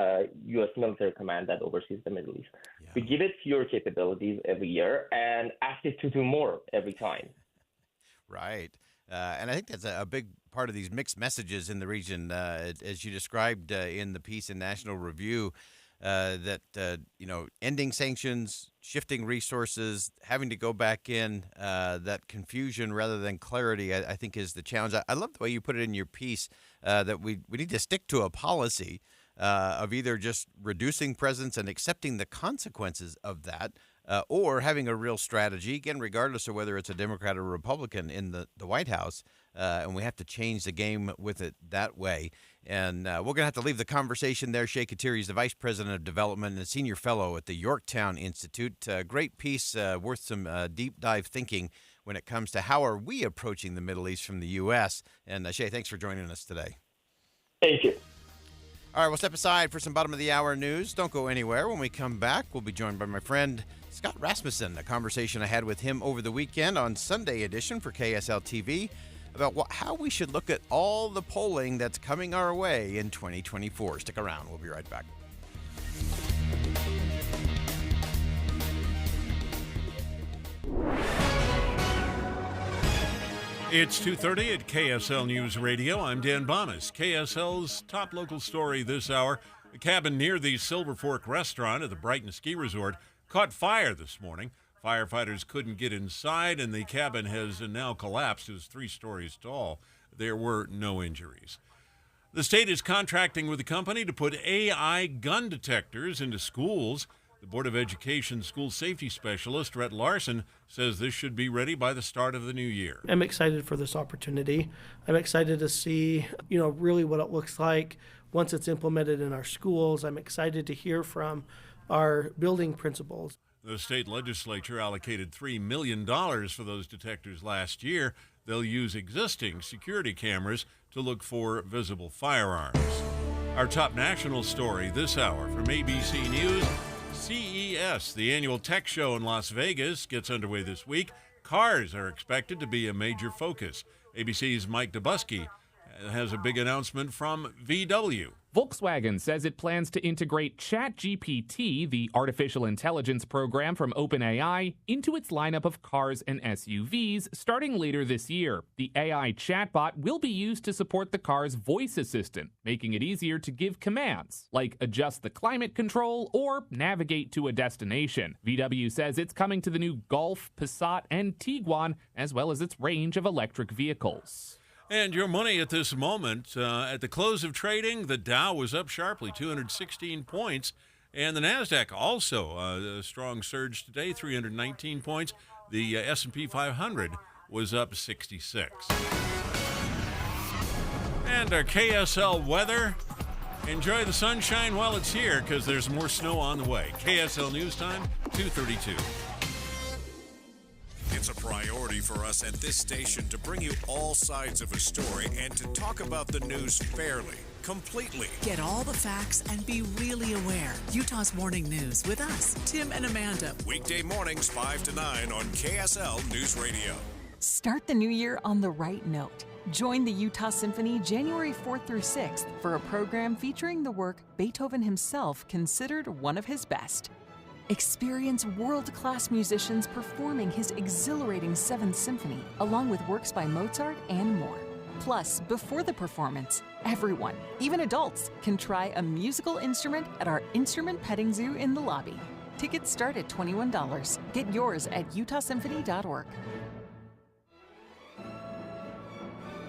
U.S. military command that oversees the Middle East. Yeah. We give it fewer capabilities every year and ask it to do more every time. Right. And I think that's a big part of these mixed messages in the region, as you described in the piece in National Review, that ending sanctions, shifting resources, having to go back in, that confusion rather than clarity, I think is the challenge. I love the way you put it in your piece, that we need to stick to a policy of either just reducing presence and accepting the consequences of that, or having a real strategy, again, regardless of whether it's a Democrat or Republican in the White House, and we have to change the game with it that way. And we're going to have to leave the conversation there. Shay Kateri is the Vice President of Development and Senior Fellow at the Yorktown Institute. Great piece, worth some deep dive thinking when it comes to how are we approaching the Middle East from the U.S. And Shay, thanks for joining us today. Thank you. All right, we'll step aside for some bottom of the hour news. Don't go anywhere. When we come back, we'll be joined by my friend Scott Rasmussen, a conversation I had with him over the weekend on Sunday edition for KSL TV about how we should look at all the polling that's coming our way in 2024. Stick around. We'll be right back. It's 2:30 at KSL News Radio. I'm Dan Bomas. KSL's top local story this hour. A cabin near the Silver Fork restaurant at the Brighton Ski Resort caught fire this morning. Firefighters couldn't get inside, and the cabin has now collapsed. It was 3 stories tall. There were no injuries. The state is contracting with the company to put AI gun detectors into schools. The Board of Education school safety specialist, Rhett Larson, says this should be ready by the start of the new year. I'm excited for this opportunity. I'm excited to see, really what it looks like once it's implemented in our schools. I'm excited to hear from our building principals. The state legislature allocated $3 million for those detectors last year. They'll use existing security cameras to look for visible firearms. Our top national story this hour from ABC News. CES, the annual tech show in Las Vegas, gets underway this week. Cars are expected to be a major focus. ABC's Mike Dubusky has a big announcement from VW. Volkswagen says it plans to integrate ChatGPT, the artificial intelligence program from OpenAI, into its lineup of cars and SUVs starting later this year. The AI chatbot will be used to support the car's voice assistant, making it easier to give commands, like adjust the climate control or navigate to a destination. VW says it's coming to the new Golf, Passat, and Tiguan, as well as its range of electric vehicles. And your money at this moment, at the close of trading, the Dow was up sharply, 216 points. And the NASDAQ also a strong surge today, 319 points. The S&P 500 was up 66. And our KSL weather. Enjoy the sunshine while it's here, because there's more snow on the way. KSL News Time, 2:32. It's a priority for us at this station to bring you all sides of a story and to talk about the news fairly, completely. Get all the facts and be really aware. Utah's Morning News with us, Tim and Amanda. Weekday mornings 5 to 9 on KSL News Radio. Start the new year on the right note. Join the Utah Symphony January 4th through 6th for a program featuring the work Beethoven himself considered one of his best. Experience world-class musicians performing his exhilarating 7th Symphony, along with works by Mozart and more. Plus, before the performance, everyone, even adults, can try a musical instrument at our instrument petting zoo in the lobby. Tickets start at $21. Get yours at utahsymphony.org.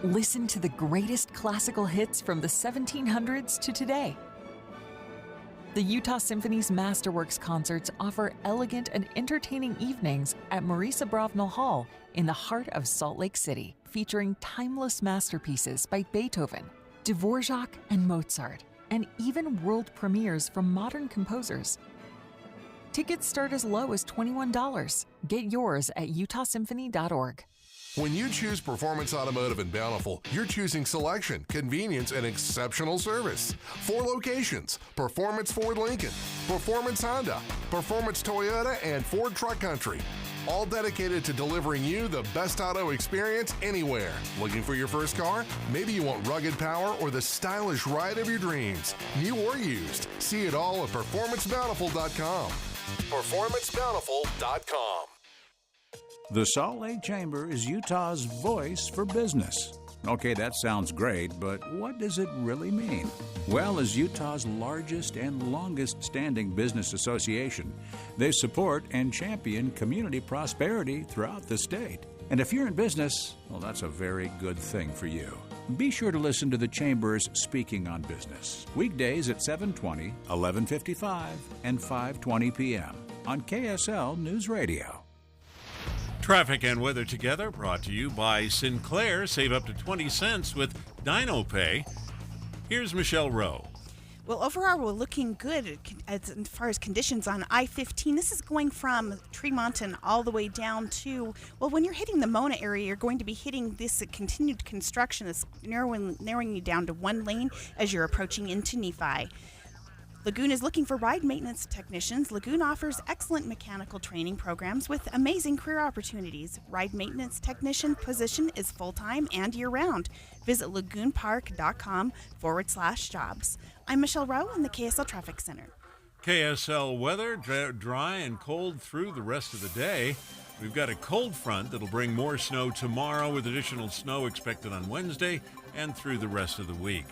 Listen to the greatest classical hits from the 1700s to today. The Utah Symphony's Masterworks concerts offer elegant and entertaining evenings at Marisa Brovnal Hall in the heart of Salt Lake City, featuring timeless masterpieces by Beethoven, Dvorak, and Mozart, and even world premieres from modern composers. Tickets start as low as $21. Get yours at utahsymphony.org. When you choose Performance Automotive in Bountiful, you're choosing selection, convenience, and exceptional service. 4 locations: Performance Ford Lincoln, Performance Honda, Performance Toyota, and Ford Truck Country. All dedicated to delivering you the best auto experience anywhere. Looking for your first car? Maybe you want rugged power or the stylish ride of your dreams. New or used. See it all at PerformanceBountiful.com. PerformanceBountiful.com. The Salt Lake Chamber is Utah's voice for business. Okay, that sounds great, but what does it really mean? Well, as Utah's largest and longest-standing business association, they support and champion community prosperity throughout the state. And if you're in business, well, that's a very good thing for you. Be sure to listen to the Chamber's Speaking on Business, weekdays at 7:20, 11:55, and 5:20 p.m. on KSL News Radio. Traffic and weather together, brought to you by Sinclair. Save up to 20 cents with DinoPay. Here's Michelle Rowe. Well, overall, we're looking good as far as conditions on I-15. This is going from Tremont and all the way down to, well, when you're hitting the Mona area, you're going to be hitting this continued construction that's narrowing you down to one lane as you're approaching into Nephi. Lagoon is looking for ride maintenance technicians. Lagoon offers excellent mechanical training programs with amazing career opportunities. Ride maintenance technician position is full-time and year-round. Visit lagoonpark.com/jobs. I'm Michelle Rowe in the KSL Traffic Center. KSL weather, dry and cold through the rest of the day. We've got a cold front that'll bring more snow tomorrow with additional snow expected on Wednesday and through the rest of the week.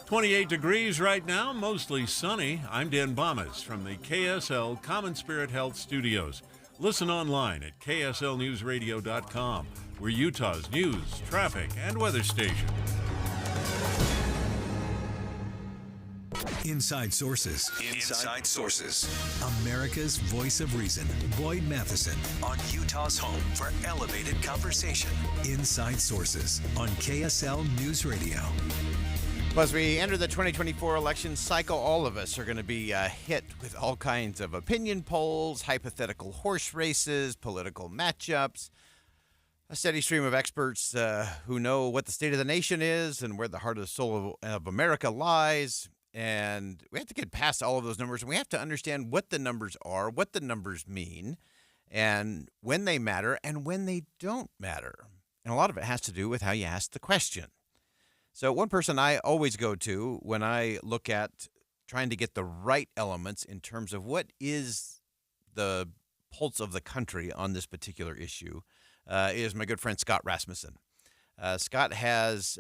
28 degrees right now, mostly sunny. I'm Dan Bomas from the KSL Common Spirit Health Studios. Listen online at kslnewsradio.com. We're Utah's news, traffic, and weather station. Inside Sources. Inside Sources. America's voice of reason. Boyd Matheson on Utah's home for elevated conversation. Inside Sources on KSL News Radio. Well, as we enter the 2024 election cycle, all of us are going to be hit with all kinds of opinion polls, hypothetical horse races, political matchups, a steady stream of experts who know what the state of the nation is and where the heart and soul of America lies. And we have to get past all of those numbers, and we have to understand what the numbers are, what the numbers mean, and when they matter and when they don't matter. And a lot of it has to do with how you ask the question. So one person I always go to when I look at trying to get the right elements in terms of what is the pulse of the country on this particular issue is my good friend Scott Rasmussen. Scott has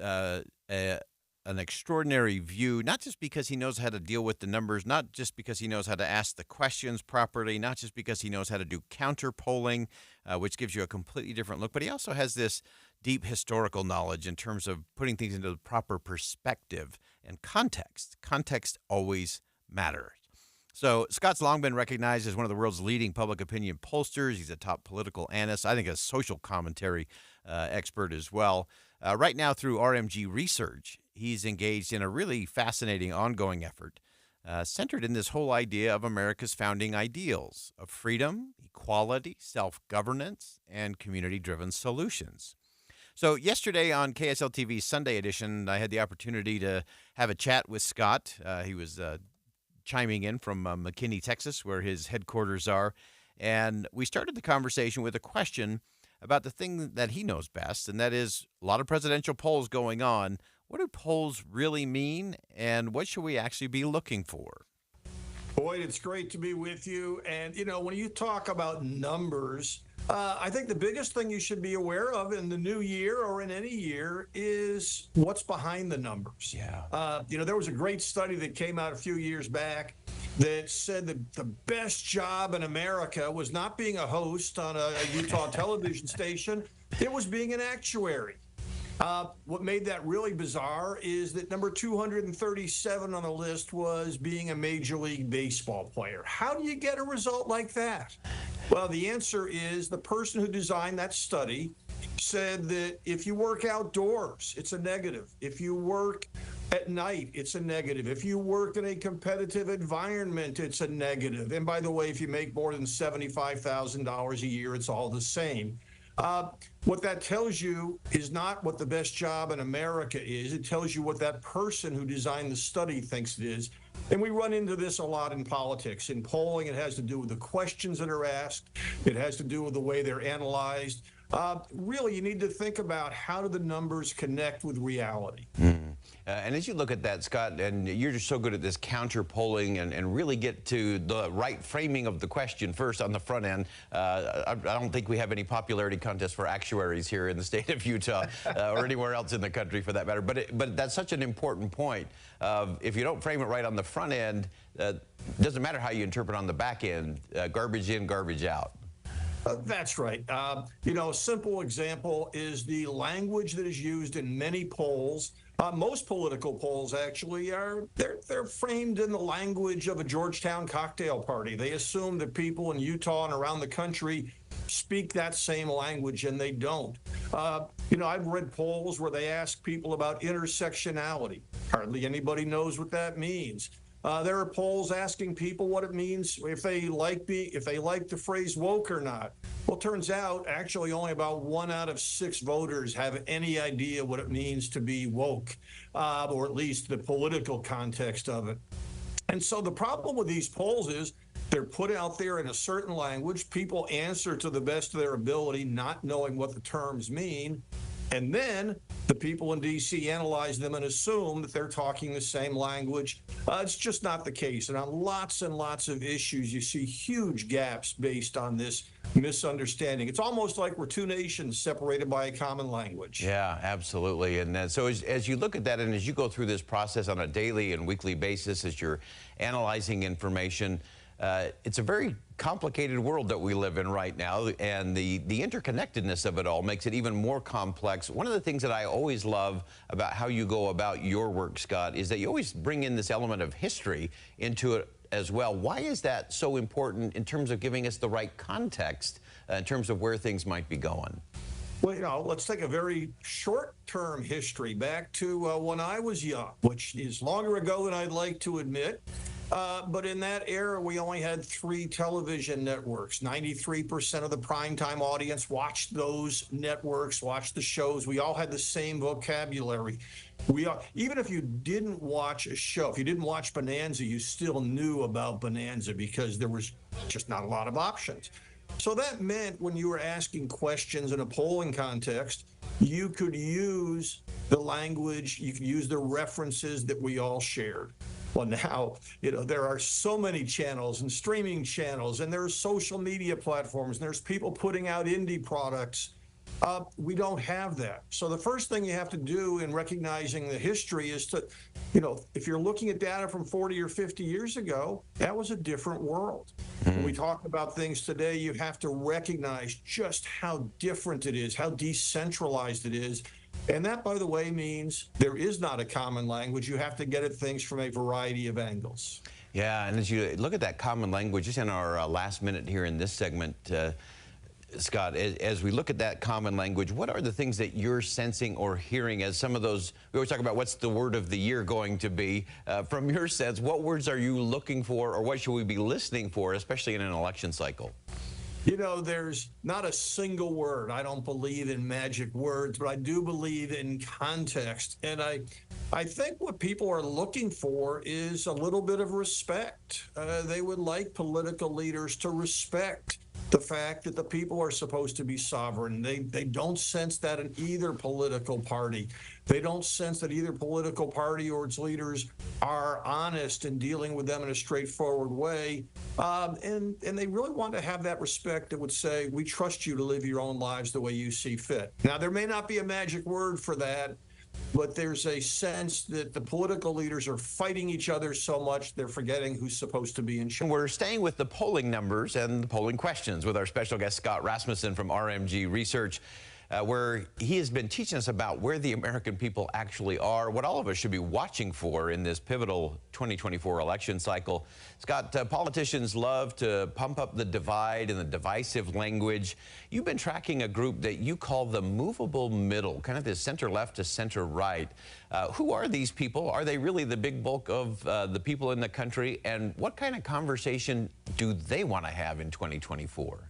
an extraordinary view, not just because he knows how to deal with the numbers, not just because he knows how to ask the questions properly, not just because he knows how to do counter polling, which gives you a completely different look, but he also has this deep historical knowledge in terms of putting things into the proper perspective and context. Context always matters. So Scott's long been recognized as one of the world's leading public opinion pollsters. He's a top political analyst, I think a social commentary expert as well. Right now through RMG Research, he's engaged in a really fascinating ongoing effort centered in this whole idea of America's founding ideals of freedom, equality, self-governance, and community-driven solutions. So yesterday on KSL TV's Sunday edition, I had the opportunity to have a chat with Scott. He was chiming in from McKinney, Texas, where his headquarters are. And we started the conversation with a question about the thing that he knows best, and that is a lot of presidential polls going on. What do polls really mean, and what should we actually be looking for? Boyd, it's great to be with you. And, you know, when you talk about numbers, I think the biggest thing you should be aware of in the new year or in any year is what's behind the numbers. Yeah. You know, there was a great study that came out a few years back that said that the best job in America was not being a host on a Utah television station. It was being an actuary. What made that really bizarre is that number 237 on the list was being a Major League Baseball player. How do you get a result like that? Well, the answer is the person who designed that study said that if you work outdoors, it's a negative. If you work at night, it's a negative. If you work in a competitive environment, it's a negative. And by the way, if you make more than $75,000 a year, it's all the same. What that tells you is not what the best job in America is. It tells you what that person who designed the study thinks it is. And we run into this a lot in politics. In polling, it has to do with the questions that are asked. It has to do with the way they're analyzed. Really, you need to think about how do the numbers connect with reality. And as you look at that, Scott, and you're just so good at this counter polling and really get to the right framing of the question first on the front end. I don't think we have any popularity contest for actuaries here in the state of Utah or anywhere else in the country for that matter. But that's such an important point. If you don't frame it right on the front end, it doesn't matter how you interpret on the back end, garbage in, garbage out. That's right. A simple example is the language that is used in many polls. Most political polls actually they're framed in the language of a Georgetown cocktail party. They assume that people in Utah and around the country speak that same language, and they don't. I've read polls where they ask people about intersectionality. Hardly anybody knows what that means. There are polls asking people what it means if they like the phrase woke or not. Well, it turns out actually only about 1 out of 6 voters have any idea what it means to be woke, or at least the political context of it. And so the problem with these polls is they're put out there in a certain language. People answer to the best of their ability, not knowing what the terms mean. And then the people in D.C. analyze them and assume that they're talking the same language. It's just not the case. And on lots and lots of issues, you see huge gaps based on this misunderstanding. It's almost like we're two nations separated by a common language. Yeah, absolutely. And so as you look at that and as you go through this process on a daily and weekly basis, as you're analyzing information, it's a very complicated world that we live in right now, and the interconnectedness of it all makes it even more complex. One of the things that I always love about how you go about your work, Scott, is that you always bring in this element of history into it as well. Why is that so important in terms of giving us the right context in terms of where things might be going? Well, let's take a very short-term history back to when I was young, which is longer ago than I'd like to admit. But in that era, we only had 3 television networks. 93% of the primetime audience watched those networks, watched the shows. We all had the same vocabulary. Even if you didn't watch a show, if you didn't watch Bonanza, you still knew about Bonanza because there was just not a lot of options. So that meant when you were asking questions in a polling context, you could use the language, you could use the references that we all shared. Well, now, there are so many channels and streaming channels, and there's social media platforms, and there's people putting out indie products. We don't have that. So the first thing you have to do in recognizing the history is to, if you're looking at data from 40 or 50 years ago, that was a different world. When we talk about things today, you have to recognize just how different it is, how decentralized it is. And that, by the way, means there is not a common language. You have to get at things from a variety of angles. Yeah, and as you look at that common language, just in our last minute here in this segment, Scott, as we look at that common language, what are the things that you're sensing or hearing as some of those, we always talk about what's the word of the year going to be. From your sense, what words are you looking for, or what should we be listening for, especially in an election cycle? There's not a single word. I don't believe in magic words, but I do believe in context. And I think what people are looking for is a little bit of respect. They would like political leaders to respect the fact that the people are supposed to be sovereign. They don't sense that in either political party. They don't sense that either political party or its leaders are honest in dealing with them in a straightforward way. And they really want to have that respect that would say, we trust you to live your own lives the way you see fit. Now, there may not be a magic word for that, but there's a sense that the political leaders are fighting each other so much they're forgetting who's supposed to be in charge. We're staying with the polling numbers and the polling questions with our special guest, Scott Rasmussen from RMG Research, where he has been teaching us about where the American people actually are, what all of us should be watching for in this pivotal 2024 election cycle. Scott, politicians love to pump up the divide and the divisive language. You've been tracking a group that you call the movable middle, kind of this center left to center right. Who are these people? Are they really the big bulk of the people in the country? And what kind of conversation do they want to have in 2024?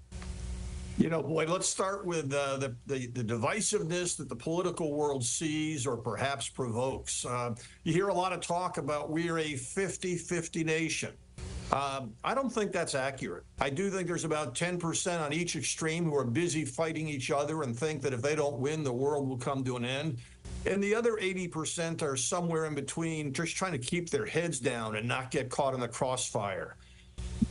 Boy, let's start with the divisiveness that the political world sees or perhaps provokes. You hear a lot of talk about we're a 50-50 nation. I don't think that's accurate. I do think there's about 10% on each extreme who are busy fighting each other and think that if they don't win, the world will come to an end. And the other 80% are somewhere in between, just trying to keep their heads down and not get caught in the crossfire.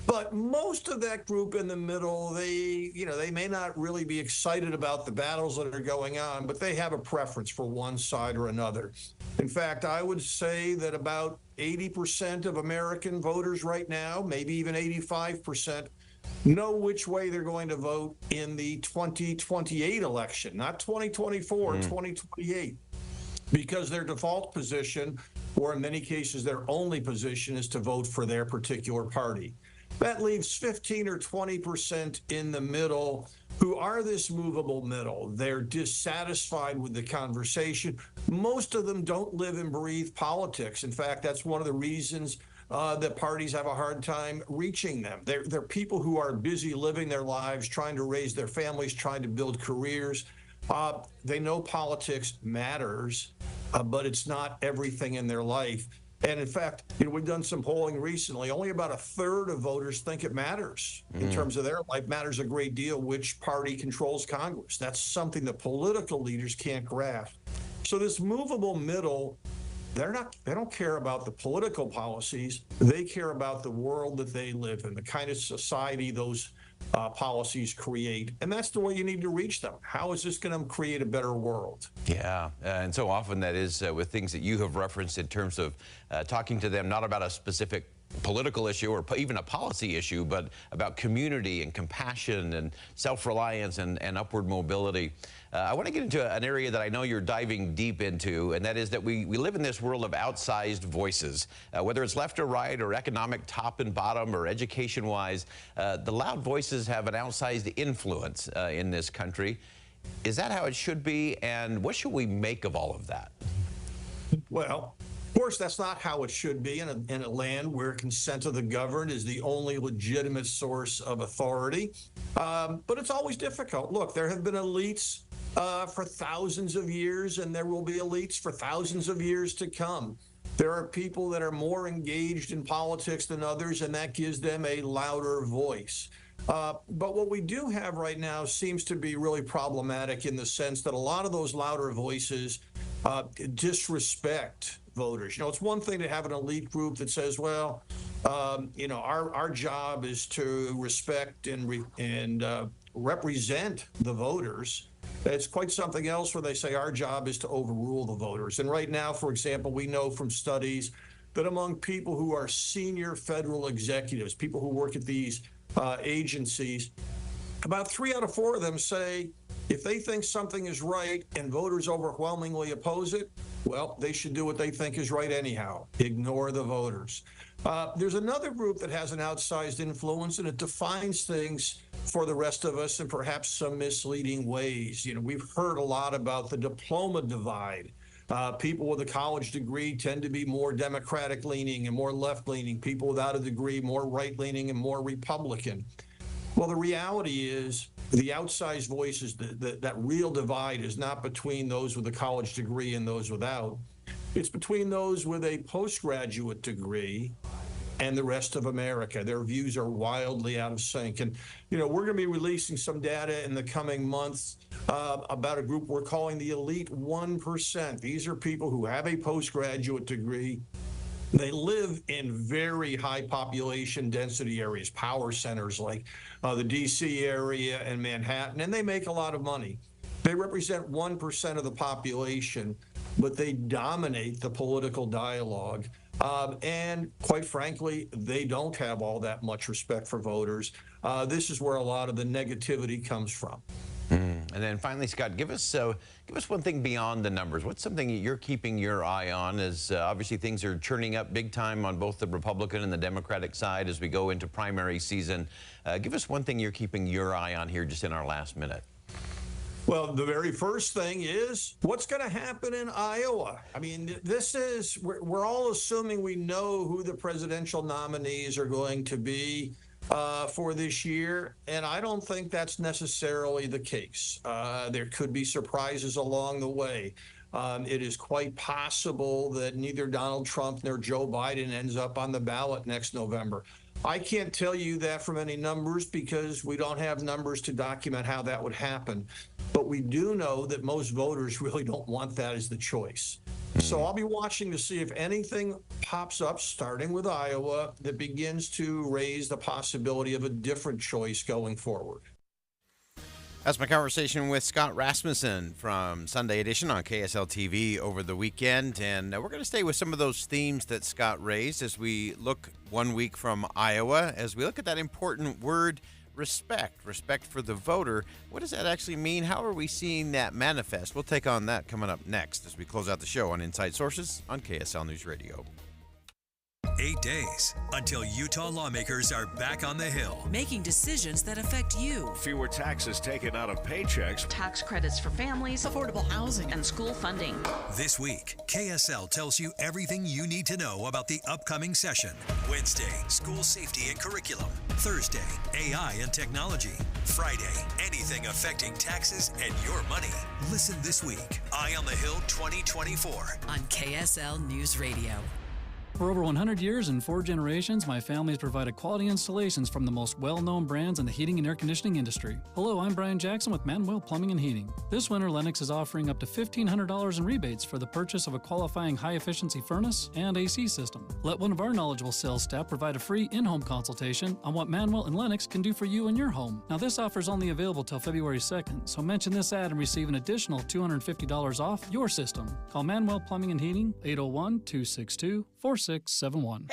But most of that group in the middle, they may not really be excited about the battles that are going on, but they have a preference for one side or another. In fact, I would say that about 80% of American voters right now, maybe even 85%, know which way they're going to vote in the 2028 election, not 2024, 2028, because their default position, or in many cases their only position, is to vote for their particular party. That leaves 15 or 20% in the middle who are this movable middle. They're dissatisfied with the conversation. Most of them don't live and breathe politics. In fact, that's one of the reasons that parties have a hard time reaching them. They're people who are busy living their lives, trying to raise their families, trying to build careers. They know politics matters, but it's not everything in their life. And in fact, we've done some polling recently. Only about a third of voters think it matters in terms of their life. Matters a great deal which party controls Congress. That's something the political leaders can't grasp. So this movable middle, they don't care about the political policies. They care about the world that they live in, the kind of society those policies create. And that's the way you need to reach them. How is this going to create a better world? Yeah, and so often that is with things that you have referenced in terms of talking to them, not about a specific political issue or even a policy issue, but about community and compassion and self-reliance and upward mobility. I want to get into an area that I know you're diving deep into, and that is that we live in this world of outsized voices. Whether it's left or right or economic top and bottom or education-wise, the loud voices have an outsized influence in this country. Is that how it should be, and what should we make of all of that? Well, of course, that's not how it should be in a land where consent of the governed is the only legitimate source of authority. But it's always difficult. Look, there have been elites for thousands of years, and there will be elites for thousands of years to come. There are people that are more engaged in politics than others, and that gives them a louder voice. But what we do have right now seems to be really problematic in the sense that a lot of those louder voices disrespect voters. It's one thing to have an elite group that says, well, our job is to respect and represent the voters. It's quite something else where they say our job is to overrule the voters. And right now, for example, we know from studies that among people who are senior federal executives, people who work at these agencies, about 3 out of 4 of them say if they think something is right and voters overwhelmingly oppose it, well, they should do what they think is right anyhow. Ignore the voters. There's another group that has an outsized influence, and it defines things for the rest of us in perhaps some misleading ways. We've heard a lot about the diploma divide. People with a college degree tend to be more Democratic-leaning and more left-leaning. People without a degree, more right-leaning and more Republican. Well, the reality is the outsized voices, that real divide is not between those with a college degree and those without. It's between those with a postgraduate degree and the rest of America. Their views are wildly out of sync. And, we're going to be releasing some data in the coming months about a group we're calling the elite 1%. These are people who have a postgraduate degree. They live in very high population density areas, power centers like the D.C. area and Manhattan, and they make a lot of money. They represent 1% of the population, but they dominate the political dialogue. And quite frankly, they don't have all that much respect for voters. This is where a lot of the negativity comes from. And then finally, Scott, give us one thing beyond the numbers. What's something you're keeping your eye on as obviously things are churning up big time on both the Republican and the Democratic side as we go into primary season. Give us one thing you're keeping your eye on here just in our last minute. Well, the very first thing is what's going to happen in Iowa. I mean, we're all assuming we know who the presidential nominees are going to be for this year, and I don't think that's necessarily the case. There could be surprises along the way. It is quite possible that neither Donald Trump nor Joe Biden ends up on the ballot next November. I can't tell you that from any numbers because we don't have numbers to document how that would happen. But we do know that most voters really don't want that as the choice. So I'll be watching to see if anything pops up, starting with Iowa, that begins to raise the possibility of a different choice going forward. That's my conversation with Scott Rasmussen from Sunday Edition on KSL TV over the weekend. And we're going to stay with some of those themes that Scott raised as we look 1 week from Iowa, as we look at that important word Respect for the voter. What does that actually mean? How are we seeing that manifest? We'll take on that coming up next as we close out the show on Inside Sources on KSL News Radio. 8 days until Utah lawmakers are back on the Hill. Making decisions that affect you. Fewer taxes taken out of paychecks. Tax credits for families, affordable housing, and school funding. This week, KSL tells you everything you need to know about the upcoming session. Wednesday, school safety and curriculum. Thursday, AI and technology. Friday, anything affecting taxes and your money. Listen this week, Eye on the Hill 2024 on KSL News Radio. For over 100 years and 4 generations, my family has provided quality installations from the most well-known brands in the heating and air conditioning industry. Hello, I'm Brian Jackson with Manuel Plumbing and Heating. This winter, Lennox is offering up to $1,500 in rebates for the purchase of a qualifying high-efficiency furnace and AC system. Let one of our knowledgeable sales staff provide a free in-home consultation on what Manuel and Lennox can do for you in your home. Now, this offer is only available till February 2nd, so mention this ad and receive an additional $250 off your system. Call Manuel Plumbing and Heating, 801-262-4671.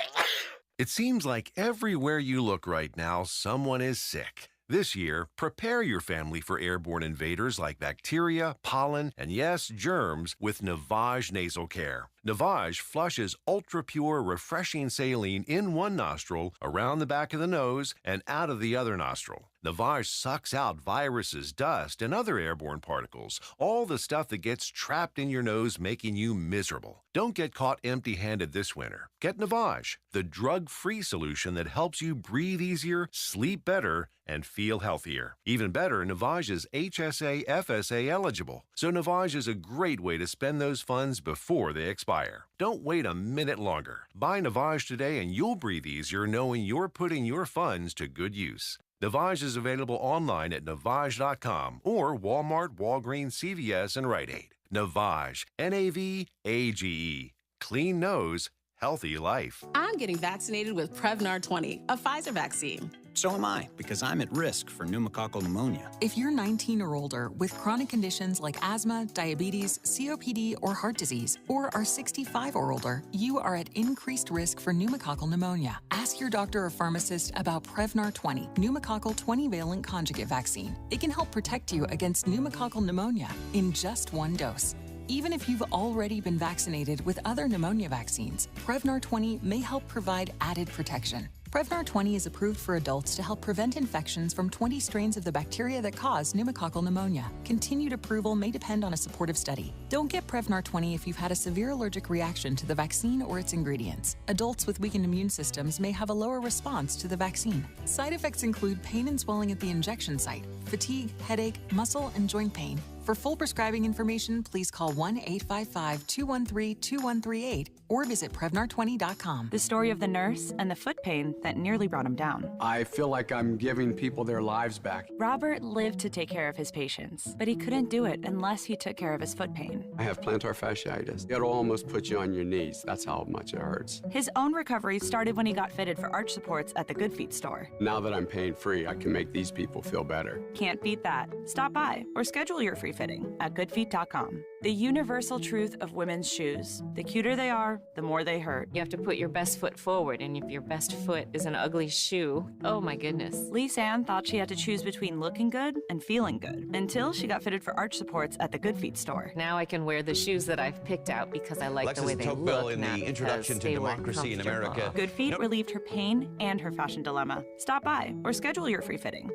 It seems like everywhere you look right now, someone is sick. This year, prepare your family for airborne invaders like bacteria, pollen, and yes, germs with Navage Nasal Care. Navage flushes ultra-pure, refreshing saline in one nostril, around the back of the nose, and out of the other nostril. Navage sucks out viruses, dust, and other airborne particles, all the stuff that gets trapped in your nose, making you miserable. Don't get caught empty-handed this winter. Get Navage, the drug-free solution that helps you breathe easier, sleep better, and feel healthier. Even better, Navage is HSA, FSA eligible, so Navage is a great way to spend those funds before they expire. Don't wait a minute longer. Buy Navage today and you'll breathe easier knowing you're putting your funds to good use. Navage is available online at Navage.com or Walmart, Walgreens, CVS, and Rite Aid. Navage, N-A-V-A-G-E. Clean nose, healthy life. I'm getting vaccinated with Prevnar 20, a Pfizer vaccine. So am I, because I'm at risk for pneumococcal pneumonia. If you're 19 or older with chronic conditions like asthma, diabetes, COPD, or heart disease, or are 65 or older, you are at increased risk for pneumococcal pneumonia. Ask your doctor or pharmacist about Prevnar 20, pneumococcal 20-valent conjugate vaccine. It can help protect you against pneumococcal pneumonia in just one dose. Even if you've already been vaccinated with other pneumonia vaccines, Prevnar 20 may help provide added protection. Prevnar 20 is approved for adults to help prevent infections from 20 strains of the bacteria that cause pneumococcal pneumonia. Continued approval may depend on a supportive study. Don't get Prevnar 20 if you've had a severe allergic reaction to the vaccine or its ingredients. Adults with weakened immune systems may have a lower response to the vaccine. Side effects include pain and swelling at the injection site, fatigue, headache, muscle, and joint pain. For full prescribing information, please call 1-855-213-2138 or visit Prevnar20.com. The story of the nurse and the foot pain that nearly brought him down. I feel like I'm giving people their lives back. Robert lived to take care of his patients, but he couldn't do it unless he took care of his foot pain. I have plantar fasciitis. It'll almost put you on your knees. That's how much it hurts. His own recovery started when he got fitted for arch supports at the Good Feet store. Now that I'm pain-free, I can make these people feel better. Can't beat that. Stop by or schedule your free fitting at goodfeet.com. The universal truth of women's shoes. The cuter they are, the more they hurt. You have to put your best foot forward, and if your best foot is an ugly shoe, oh my goodness. Lisanne thought she had to choose between looking good and feeling good until she got fitted for arch supports at the Good Feet store. Now I can wear the shoes that I've picked out because I like the way they Tocqueville look. in the Introduction to Democracy in America. Good Feet relieved her pain and her fashion dilemma. Stop by or schedule your free fitting.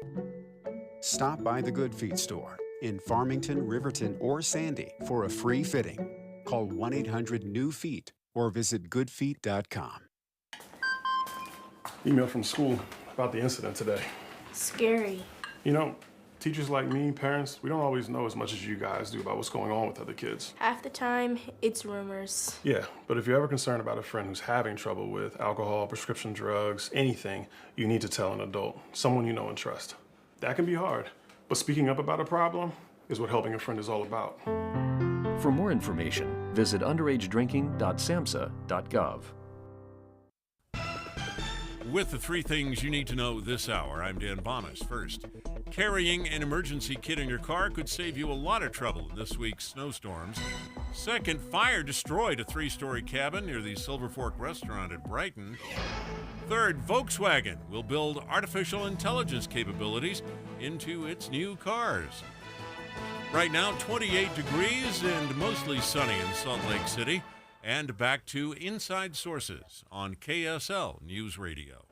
Stop by the Good Feet store in Farmington, Riverton, or Sandy for a free fitting. Call 1-800-NEW-FEET or visit goodfeet.com. Email from school about the incident today. Scary. You know, teachers like me, parents, we don't always know as much as you guys do about what's going on with other kids. Half the time, it's rumors. Yeah, but if you're ever concerned about a friend who's having trouble with alcohol, prescription drugs, anything, you need to tell an adult, someone you know and trust. That can be hard, but speaking up about a problem is what helping a friend is all about. For more information, visit underagedrinking.samhsa.gov. With the 3 things you need to know this hour, I'm Dan Bonas. First, carrying an emergency kit in your car could save you a lot of trouble in this week's snowstorms. Second, fire destroyed a 3-story cabin near the Silver Fork restaurant at Brighton. Third, Volkswagen will build artificial intelligence capabilities into its new cars. Right now, 28 degrees and mostly sunny in Salt Lake City. And back to Inside Sources on KSL News Radio.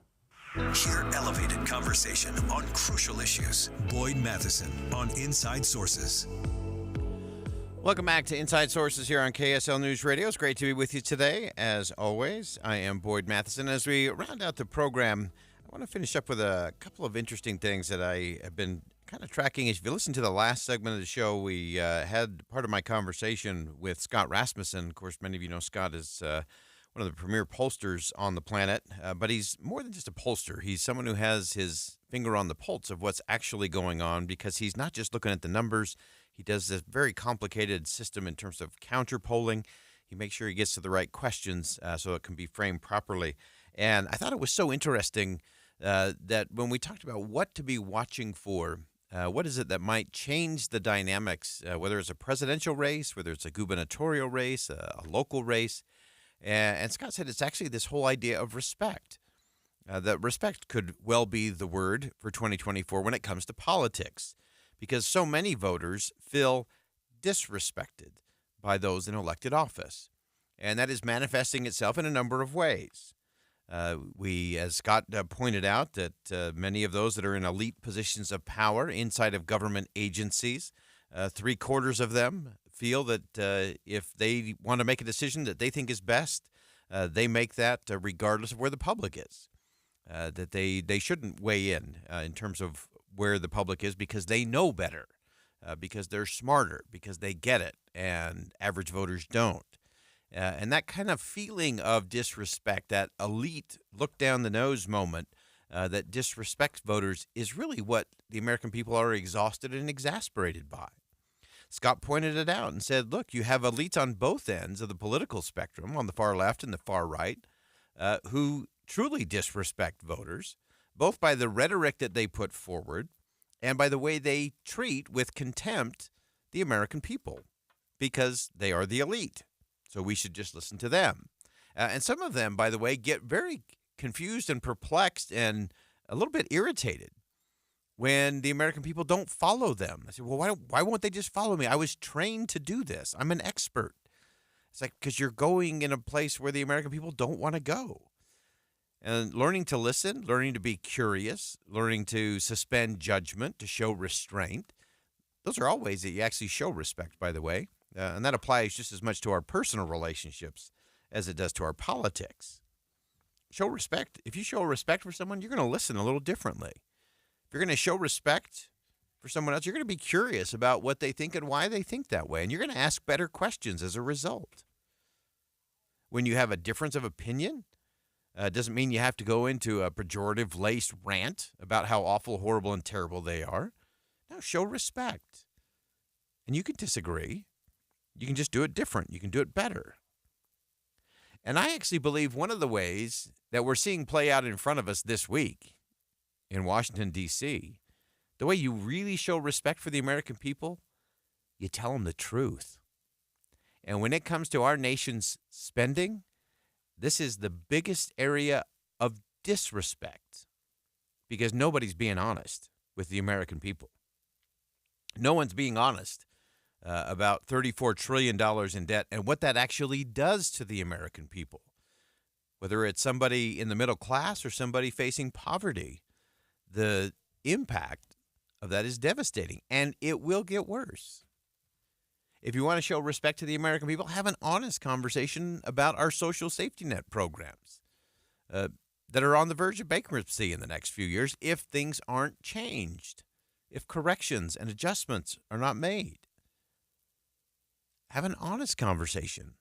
Hear elevated conversation on crucial issues. Boyd Matheson on Inside Sources. Welcome back to Inside Sources here on KSL News Radio. It's great to be with you today. As always, I am Boyd Matheson. As we round out the program, I want to finish up with a couple of interesting things that I have been kind of tracking. If you listen to the last segment of the show, we had part of my conversation with Scott Rasmussen. Of course, many of you know Scott is one of the premier pollsters on the planet, but he's more than just a pollster. He's someone who has his finger on the pulse of what's actually going on, because he's not just looking at the numbers. He does this very complicated system in terms of counter polling. He makes sure he gets to the right questions so it can be framed properly. And I thought it was so interesting that when we talked about what to be watching for, what is it that might change the dynamics, whether it's a presidential race, whether it's a gubernatorial race, a local race. And Scott said it's actually this whole idea of respect. That respect could well be the word for 2024 when it comes to politics, because so many voters feel disrespected by those in elected office. And that is manifesting itself in a number of ways. As Scott pointed out, that many of those that are in elite positions of power inside of government agencies, 3/4 of them feel that if they want to make a decision that they think is best, they make that regardless of where the public is. That they shouldn't weigh in terms of where the public is, because they know better, because they're smarter, because they get it, and average voters don't. And that kind of feeling of disrespect, that elite look-down-the-nose moment that disrespects voters, is really what the American people are exhausted and exasperated by. Scott pointed it out and said, look, you have elites on both ends of the political spectrum, on the far left and the far right, who truly disrespect voters, both by the rhetoric that they put forward and by the way they treat with contempt the American people, because they are the elite. So we should just listen to them. And some of them, by the way, get very confused and perplexed and a little bit irritated when the American people don't follow them. I say, well, why won't they just follow me? I was trained to do this. I'm an expert. It's like, because you're going in a place where the American people don't want to go. And learning to listen, learning to be curious, learning to suspend judgment, to show restraint, those are all ways that you actually show respect, by the way. And that applies just as much to our personal relationships as it does to our politics. Show respect. If you show respect for someone, you're going to listen a little differently. If you're going to show respect for someone else, you're going to be curious about what they think and why they think that way. And you're going to ask better questions as a result. When you have a difference of opinion, doesn't mean you have to go into a pejorative-laced rant about how awful, horrible, and terrible they are. No, show respect. And you can disagree. You can just do it different. You can do it better. And I actually believe one of the ways that we're seeing play out in front of us this week in Washington, D.C., the way you really show respect for the American people, you tell them the truth. And when it comes to our nation's spending, this is the biggest area of disrespect, because nobody's being honest with the American people. No one's being honest about $34 trillion in debt and what that actually does to the American people. Whether it's somebody in the middle class or somebody facing poverty, the impact of that is devastating, and it will get worse. If you want to show respect to the American people, have an honest conversation about our social safety net programs that are on the verge of bankruptcy in the next few years if things aren't changed, if corrections and adjustments are not made. Have an honest conversation.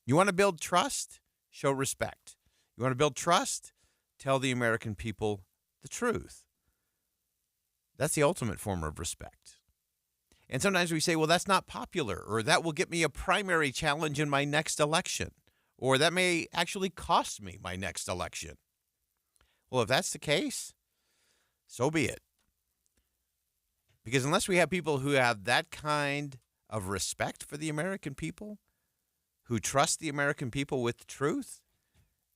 You want to build trust? Show respect. You want to build trust? Tell the American people the truth. That's the ultimate form of respect. And sometimes we say, well, that's not popular, or that will get me a primary challenge in my next election, or that may actually cost me my next election. Well, if that's the case, so be it. Because unless we have people who have that kind of respect for the American people, who trust the American people with the truth,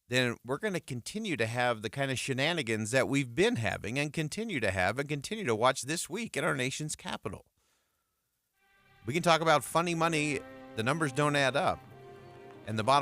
then we're going to continue to have the kind of shenanigans that we've been having and continue to have and continue to watch this week in our nation's capital. We can talk about funny money. The numbers don't add up. And the bottom